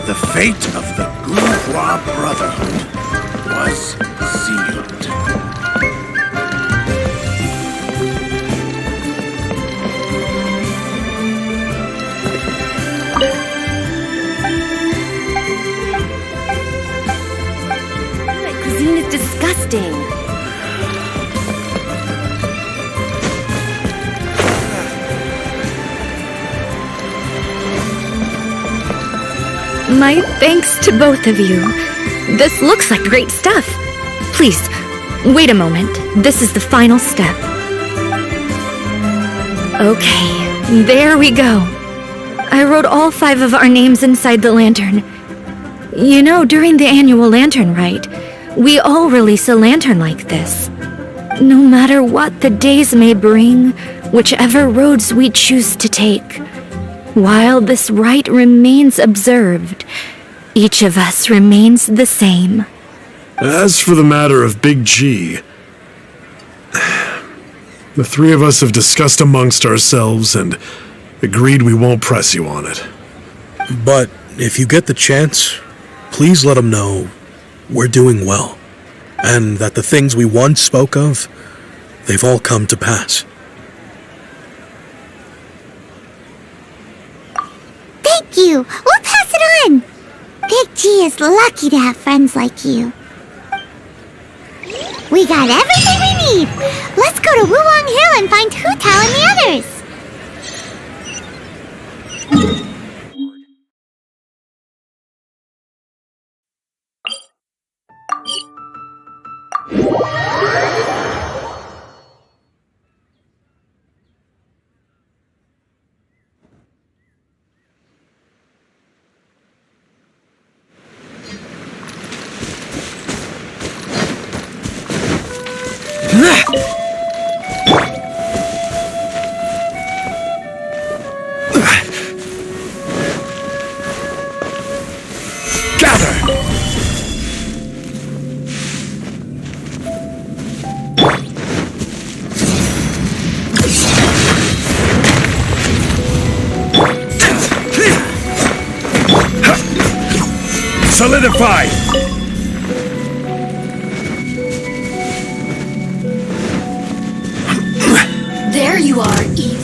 the fate of the Gouloir Brotherhood was sealed. That cuisine is disgusting. My thanks to both of you. This looks like great stuff. Please, wait a moment. This is the final step. Okay, there we go. I wrote all 5 of our names inside the lantern. You know, during the annual lantern rite, we all release a lantern like this. No matter what the days may bring, whichever roads we choose to take, while this rite remains observed, each of us remains the same. As for the matter of Big G, the 3 of us have discussed amongst ourselves and agreed we won't press you on it. But if you get the chance, please let him know we're doing well, and that the things we once spoke of, they've all come to pass. Thank you. We'll pass it on. Big G is lucky to have friends like you. We got everything we need. Let's go to Wuwang Hill and find Hu Tao and the others. Solidify! There you are, Eve.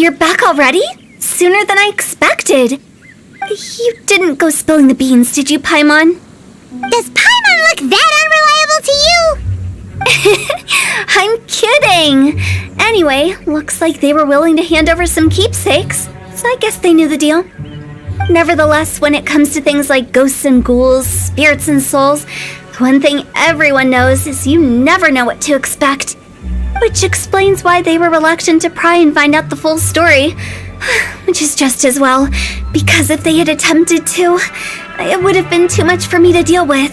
you're back already? Sooner than I expected. You didn't go spilling the beans, did you, Paimon? Does Paimon look that unreliable to you? I'm kidding! Anyway, looks like they were willing to hand over some keepsakes, so I guess they knew the deal. Nevertheless, when it comes to things like ghosts and ghouls, spirits and souls, the one thing everyone knows is you never know what to expect. Which explains why they were reluctant to pry and find out the full story. Which is just as well, because if they had attempted to, it would have been too much for me to deal with.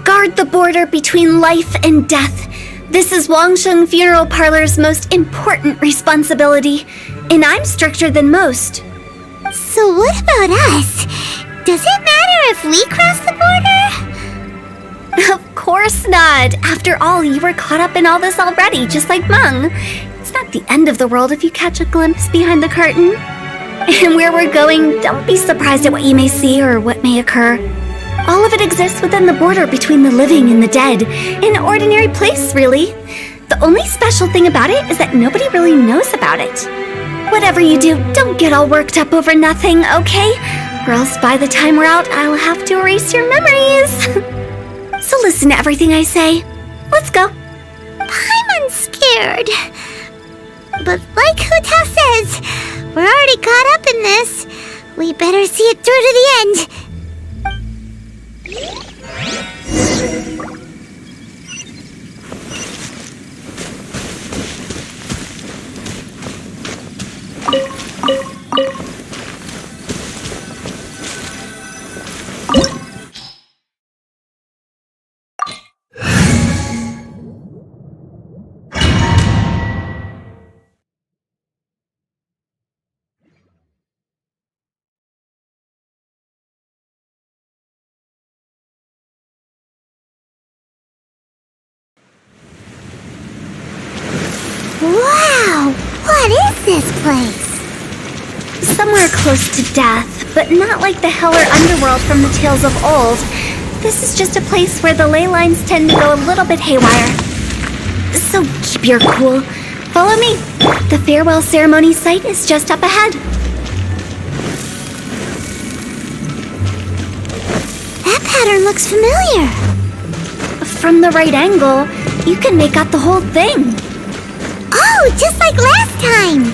Guard the border between life and death. This is Wangsheng Funeral Parlor's most important responsibility, and I'm stricter than most. So what about us? Does it matter if we cross the border? Of course not. After all, you were caught up in all this already, just like Meng. It's not the end of the world if you catch a glimpse behind the curtain. And where we're going, don't be surprised at what you may see or what may occur. All of it exists within the border between the living and the dead. An ordinary place, really. The only special thing about it is that nobody really knows about it. Whatever you do, don't get all worked up over nothing, okay? Or else by the time we're out, I'll have to erase your memories. So listen to everything I say. Let's go. Paimon's scared. But like Hu-Tao says, we're already caught up in this. We better see it through to the end. Wow! What is this place? Somewhere close to death, but not like the hell or underworld from the tales of old. This is just a place where the ley lines tend to go a little bit haywire. So keep your cool. Follow me. The farewell ceremony site is just up ahead. That pattern looks familiar. From the right angle, you can make out the whole thing. Oh, just like last time!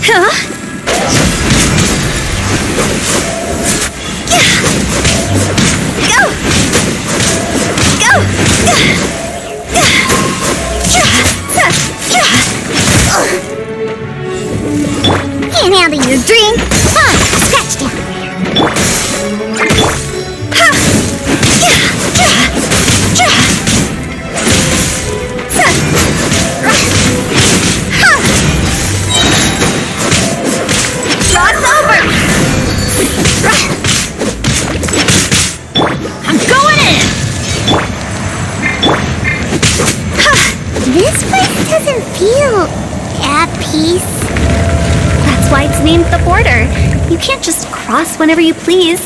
Huh? Can't handle your drink. Scratch down. Cross over. I'm going in. This place doesn't feel at peace. That's why it's named the border. You can't just cross whenever you please.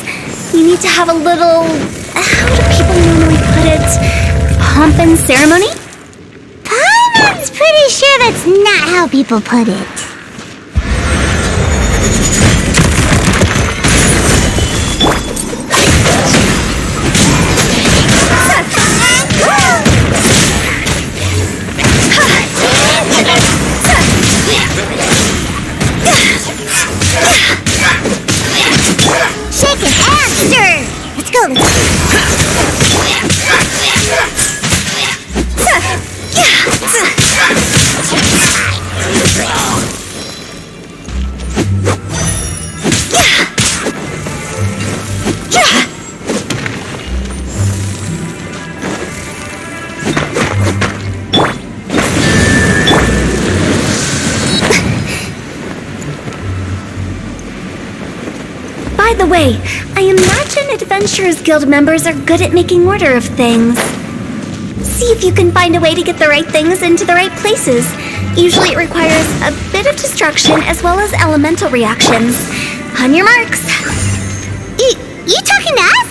You need to have a little, how do people normally put it, pomp and ceremony? Paimon's pretty sure that's not how people put it. Shake it and stir! Let's go, let's go! the way, I imagine Adventurers Guild members are good at making order of things. See if you can find a way to get the right things into the right places. Usually it requires a bit of destruction as well as elemental reactions. On your marks. You talking to us?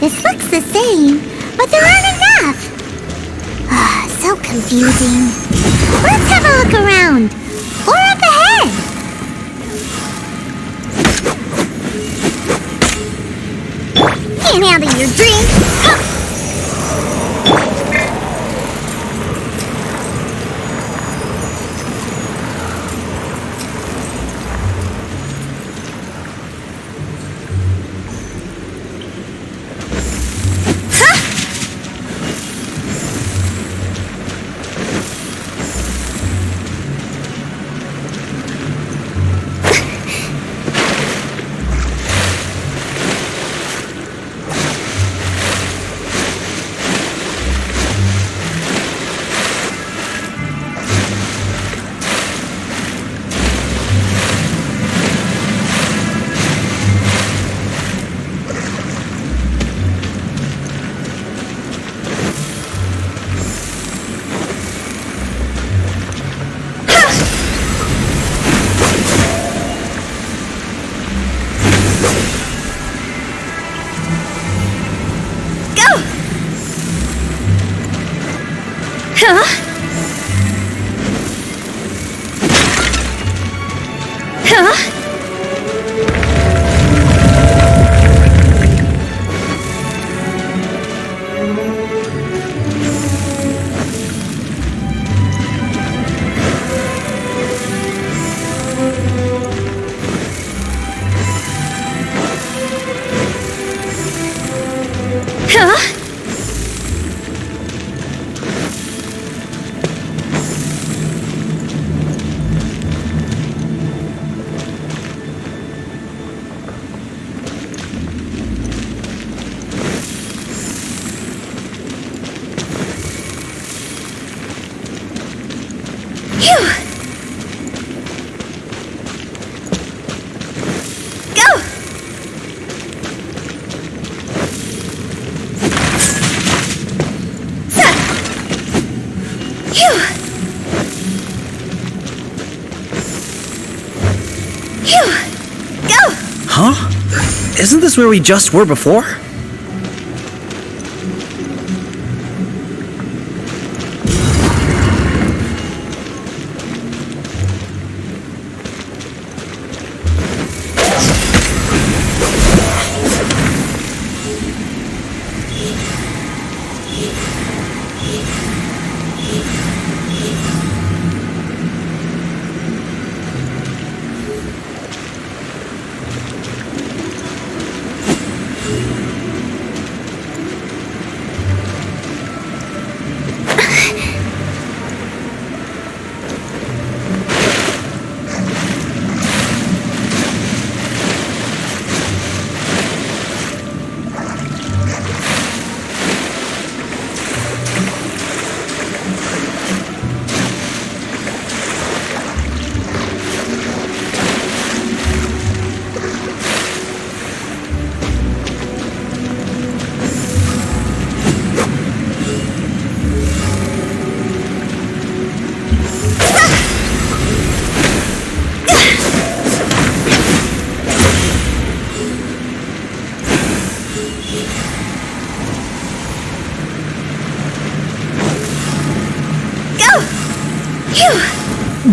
This looks the same, but there aren't enough. So confusing. Let's have a look around. Or up ahead. Can't handle your drink. Huh. Huh? Huh? Huh? Phew! Go! Phew! Phew! Go! Huh? Isn't this where we just were before?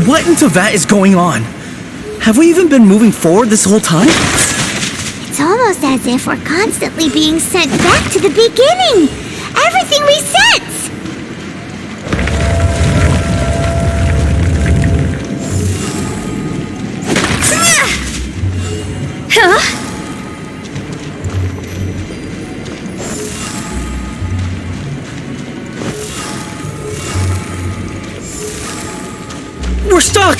What in Tevat is going on? Have we even been moving forward this whole time? It's almost as if we're constantly being sent back to the beginning. Everything resets. Huh? We're stuck!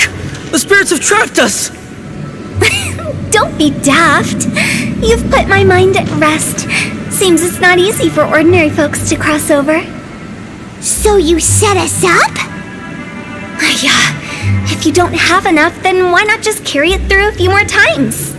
The spirits have trapped us! Don't be daft. You've put my mind at rest. Seems it's not easy for ordinary folks to cross over. So you set us up? Yeah. If you don't have enough, then why not just carry it through a few more times?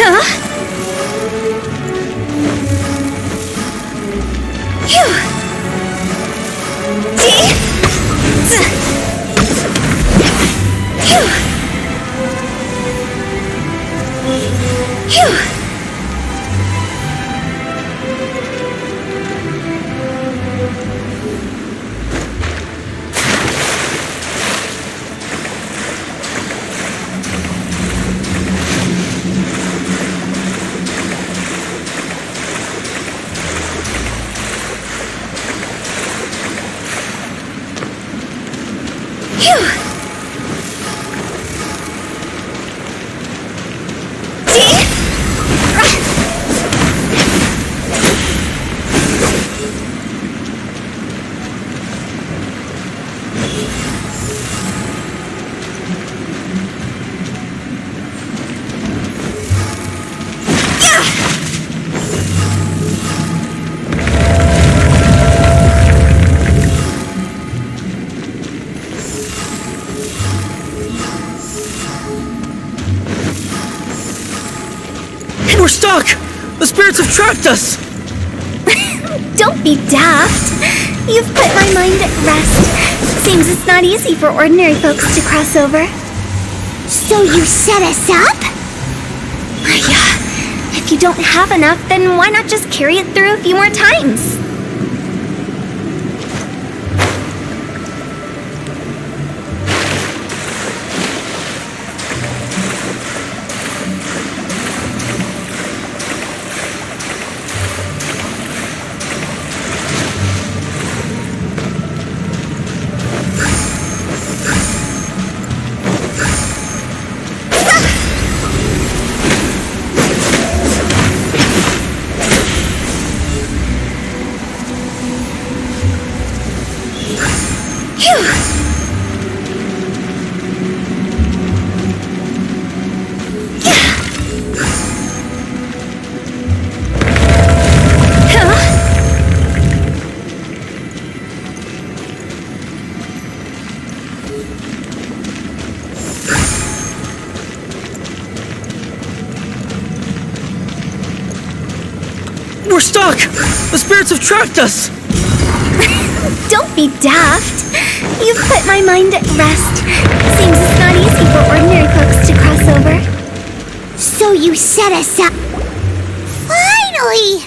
Huh? The spirits have trapped us! Don't be daft. You've put my mind at rest. Seems it's not easy for ordinary folks to cross over. So you set us up? Yeah. If you don't have enough, then why not just carry it through a few more times? We're stuck! The spirits have trapped us! Don't be daft. You've put my mind at rest. Seems it's not easy for ordinary folks to cross over. So you set us up. Finally!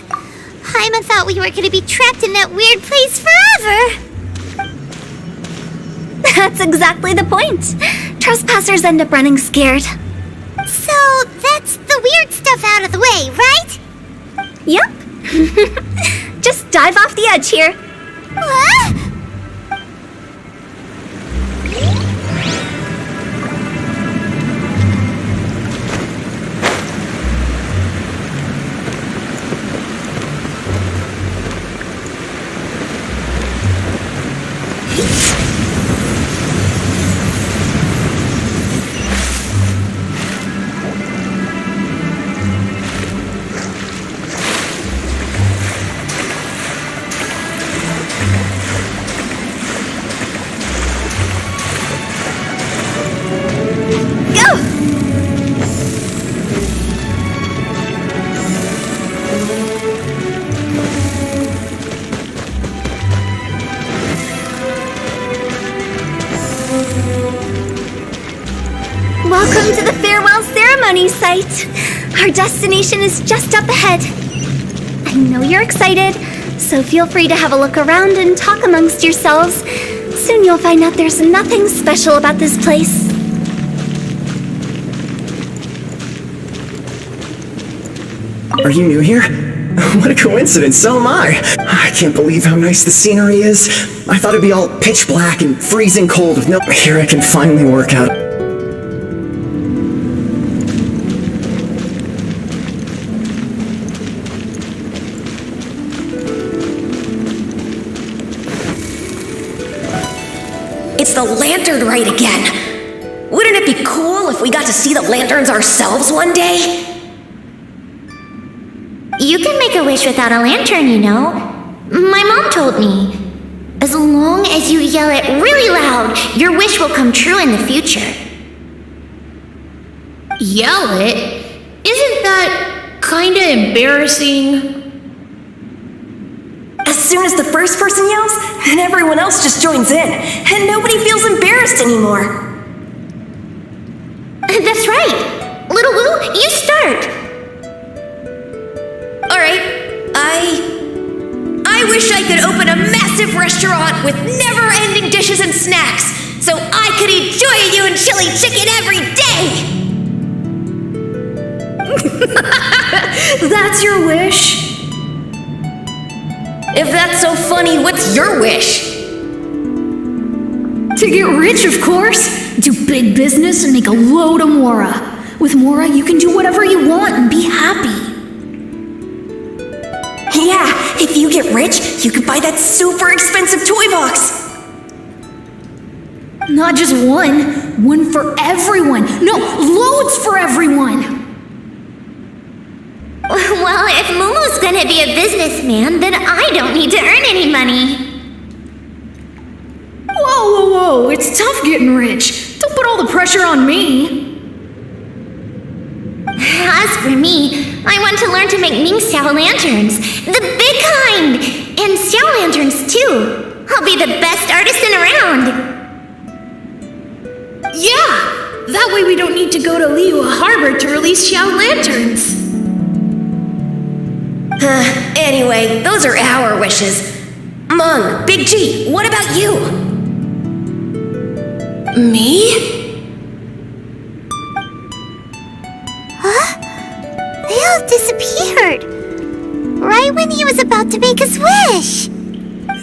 Paimon thought we were going to be trapped in that weird place forever. That's exactly the point. Trespassers end up running scared. So that's the weird stuff out of the way, right? Yep. Just dive off the edge here. What? Welcome to the farewell ceremony site. Our destination is just up ahead. I know you're excited, so feel free to have a look around and talk amongst yourselves. Soon you'll find out there's nothing special about this place. Are you new here? What a coincidence, so am I. I can't believe how nice the scenery is. I thought it'd be all pitch black and freezing cold with no... Here I can finally work out. It's the lantern rite again. Wouldn't it be cool if we got to see the lanterns ourselves one day? You can make a wish without a lantern, you know. My mom told me. As long as you yell it really loud, your wish will come true in the future. Yell it? Isn't that kinda embarrassing? As soon as the first person yells, then everyone else just joins in, and nobody feels embarrassed anymore. That's right. Little Wu, you start. Alright, I wish I could open a massive restaurant with never-ending dishes and snacks, so I could eat Chonyun and chili chicken every day! That's your wish? If that's so funny, what's your wish? To get rich, of course. Do big business and make a load of Mora. With Mora, you can do whatever you want and be happy. Yeah, if you get rich, you could buy that super expensive toy box. Not just one. One for everyone. No, loads for everyone. Well, if Momo's gonna be a businessman, then I don't need to earn any money. Whoa, it's tough getting rich. Don't put all the pressure on me. As for me, I want to learn to make Ming Xiao lanterns. The big kind! And Xiao lanterns, too. I'll be the best artisan around. Yeah! That way we don't need to go to Liyue Harbor to release Xiao lanterns. Anyway, those are our wishes. Meng, Big G, what about you? Me? They all disappeared. Right when he was about to make his wish.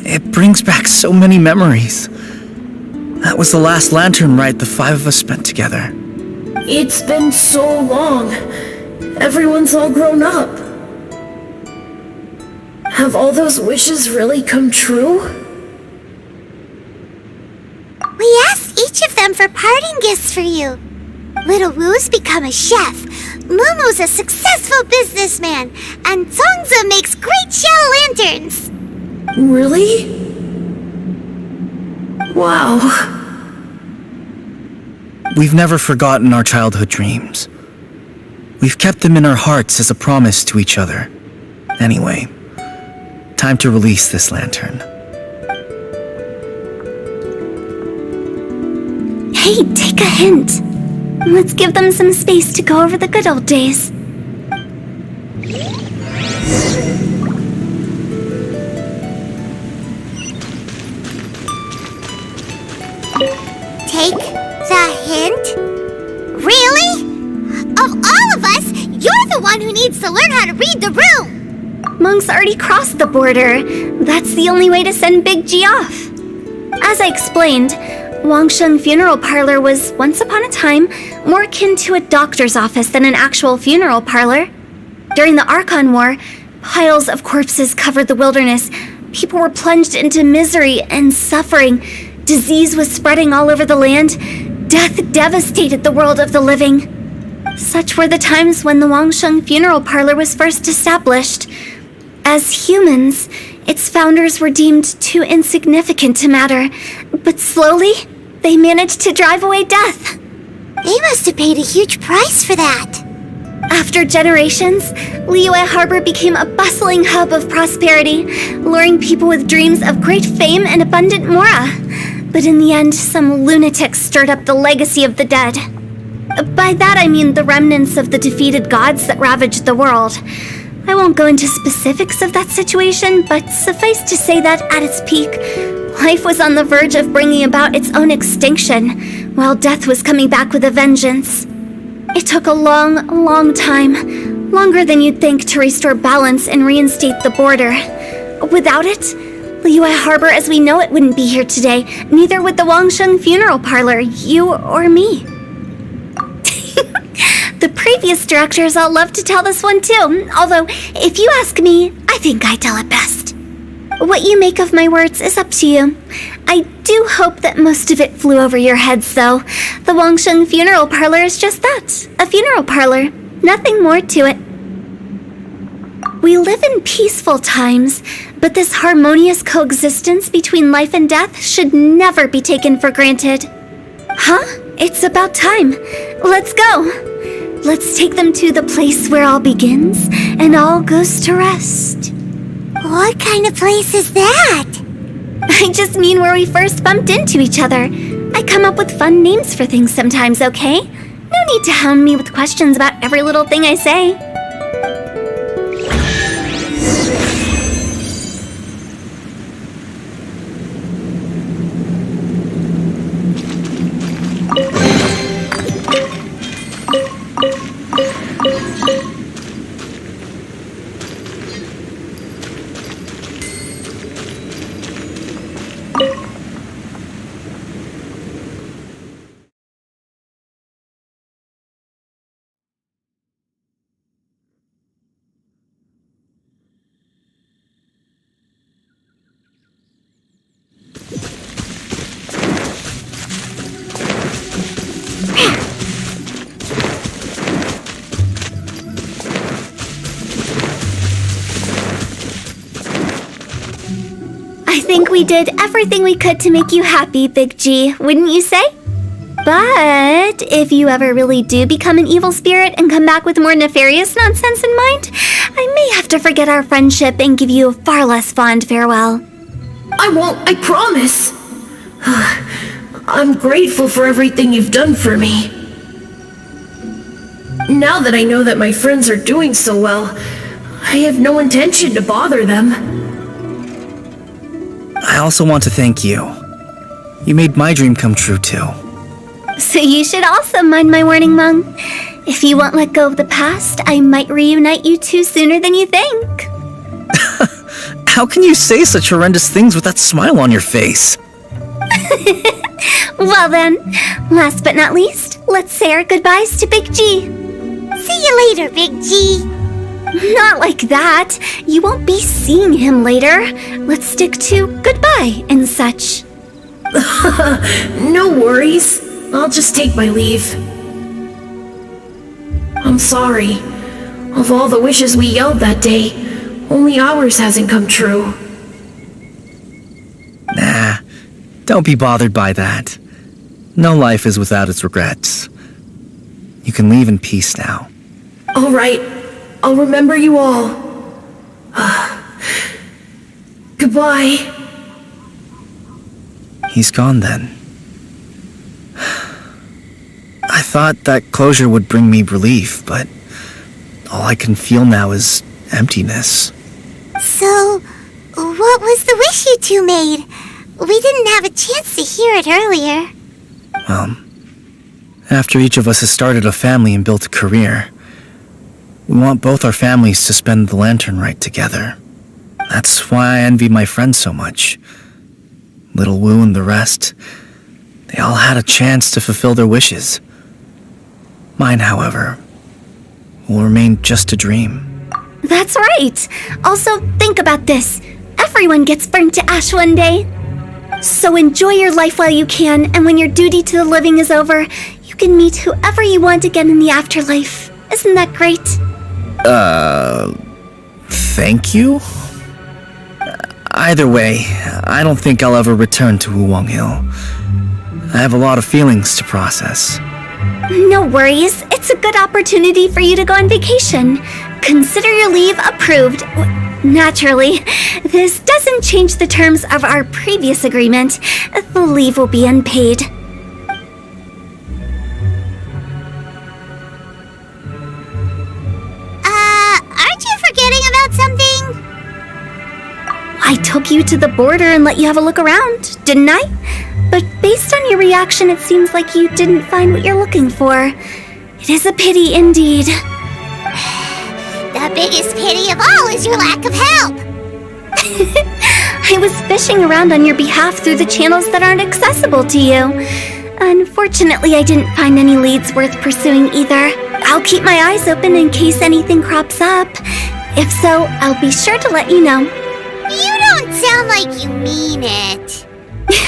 It brings back so many memories. That was the last lantern ride the 5 of us spent together. It's been so long. Everyone's all grown up. Have all those wishes really come true? We asked each of them for parting gifts for you. Little Wu's become a chef, Mumu's a successful businessman, and Zongzi makes great Xiao lanterns. Really? Wow. We've never forgotten our childhood dreams. We've kept them in our hearts as a promise to each other. Anyway, time to release this lantern. Hey, take a hint. Let's give them some space to go over the good old days. Take the hint? Really? Of all of us, you're the one who needs to learn how to read the room! Monk's already crossed the border. That's the only way to send Big G off. As I explained, Wangsheng Funeral Parlor was, once upon a time, more akin to a doctor's office than an actual funeral parlor. During the Archon War, piles of corpses covered the wilderness. People were plunged into misery and suffering. Disease was spreading all over the land. Death devastated the world of the living. Such were the times when the Wangsheng Funeral Parlor was first established. As humans, its founders were deemed too insignificant to matter, but slowly, they managed to drive away death. They must have paid a huge price for that. After generations, Liyue Harbor became a bustling hub of prosperity, luring people with dreams of great fame and abundant mora. But in the end, some lunatics stirred up the legacy of the dead. By that I mean the remnants of the defeated gods that ravaged the world. I won't go into specifics of that situation, but suffice to say that at its peak, life was on the verge of bringing about its own extinction, while death was coming back with a vengeance. It took a long, long time, longer than you'd think, to restore balance and reinstate the border. Without it, Liyue Harbor as we know it wouldn't be here today, neither would the Wangsheng Funeral Parlor, you or me. The previous directors all love to tell this one too, although, if you ask me, I think I tell it best. What you make of my words is up to you. I do hope that most of it flew over your heads, though. The Wangsheng Funeral Parlor is just that, a funeral parlor. Nothing more to it. We live in peaceful times, but this harmonious coexistence between life and death should never be taken for granted. Huh? It's about time. Let's go. Let's take them to the place where all begins and all goes to rest. What kind of place is that? I just mean where we first bumped into each other. I come up with fun names for things sometimes, okay? No need to hound me with questions about every little thing I say. I think we did everything we could to make you happy, Big G, wouldn't you say? But if you ever really do become an evil spirit and come back with more nefarious nonsense in mind, I may have to forget our friendship and give you a far less fond farewell. I won't, I promise. I'm grateful for everything you've done for me. Now that I know that my friends are doing so well, I have no intention to bother them. I also want to thank you. You made my dream come true, too. So you should also mind my warning, Mung. If you won't let go of the past, I might reunite you two sooner than you think. How can you say such horrendous things with that smile on your face? Well then, last but not least, let's say our goodbyes to Big G. See you later, Big G. Not like that. You won't be seeing him later. Let's stick to goodbye and such. No worries. I'll just take my leave. I'm sorry. Of all the wishes we yelled that day, only ours hasn't come true. Nah, don't be bothered by that. No life is without its regrets. You can leave in peace now. All right. I'll remember you all. Goodbye. He's gone then. I thought that closure would bring me relief, but all I can feel now is emptiness. So, what was the wish you two made? We didn't have a chance to hear it earlier. Well, after each of us has started a family and built a career, we want both our families to spend the lantern rite together. That's why I envy my friends so much. Little Wu and the rest, they all had a chance to fulfill their wishes. Mine, however, will remain just a dream. That's right. Also, think about this. Everyone gets burnt to ash one day. So enjoy your life while you can, and when your duty to the living is over, you can meet whoever you want again in the afterlife. Isn't that great? Thank you? Either way, I don't think I'll ever return to Wuwang Hill. I have a lot of feelings to process. No worries. It's a good opportunity for you to go on vacation. Consider your leave approved. Naturally, this doesn't change the terms of our previous agreement. The leave will be unpaid. Aren't you forgetting about something? I took you to the border and let you have a look around, didn't I? But based on your reaction, it seems like you didn't find what you're looking for. It is a pity indeed. The biggest pity of all is your lack of help. I was fishing around on your behalf through the channels that aren't accessible to you. Unfortunately, I didn't find any leads worth pursuing either. I'll keep my eyes open in case anything crops up. If so, I'll be sure to let you know. You don't sound like you mean it.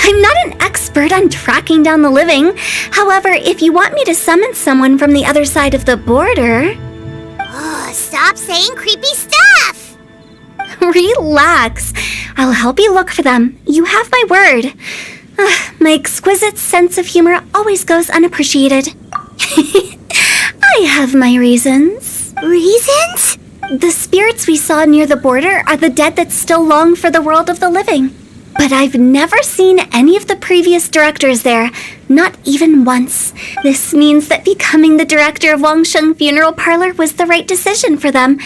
I'm not an expert on tracking down the living. However, if you want me to summon someone from the other side of the border... Oh, stop saying creepy stuff! Relax. I'll help you look for them. You have my word. My exquisite sense of humor always goes unappreciated. I have my reasons. Reasons? The spirits we saw near the border are the dead that still long for the world of the living. But I've never seen any of the previous directors there, not even once. This means that becoming the director of Wangsheng Funeral Parlor was the right decision for them.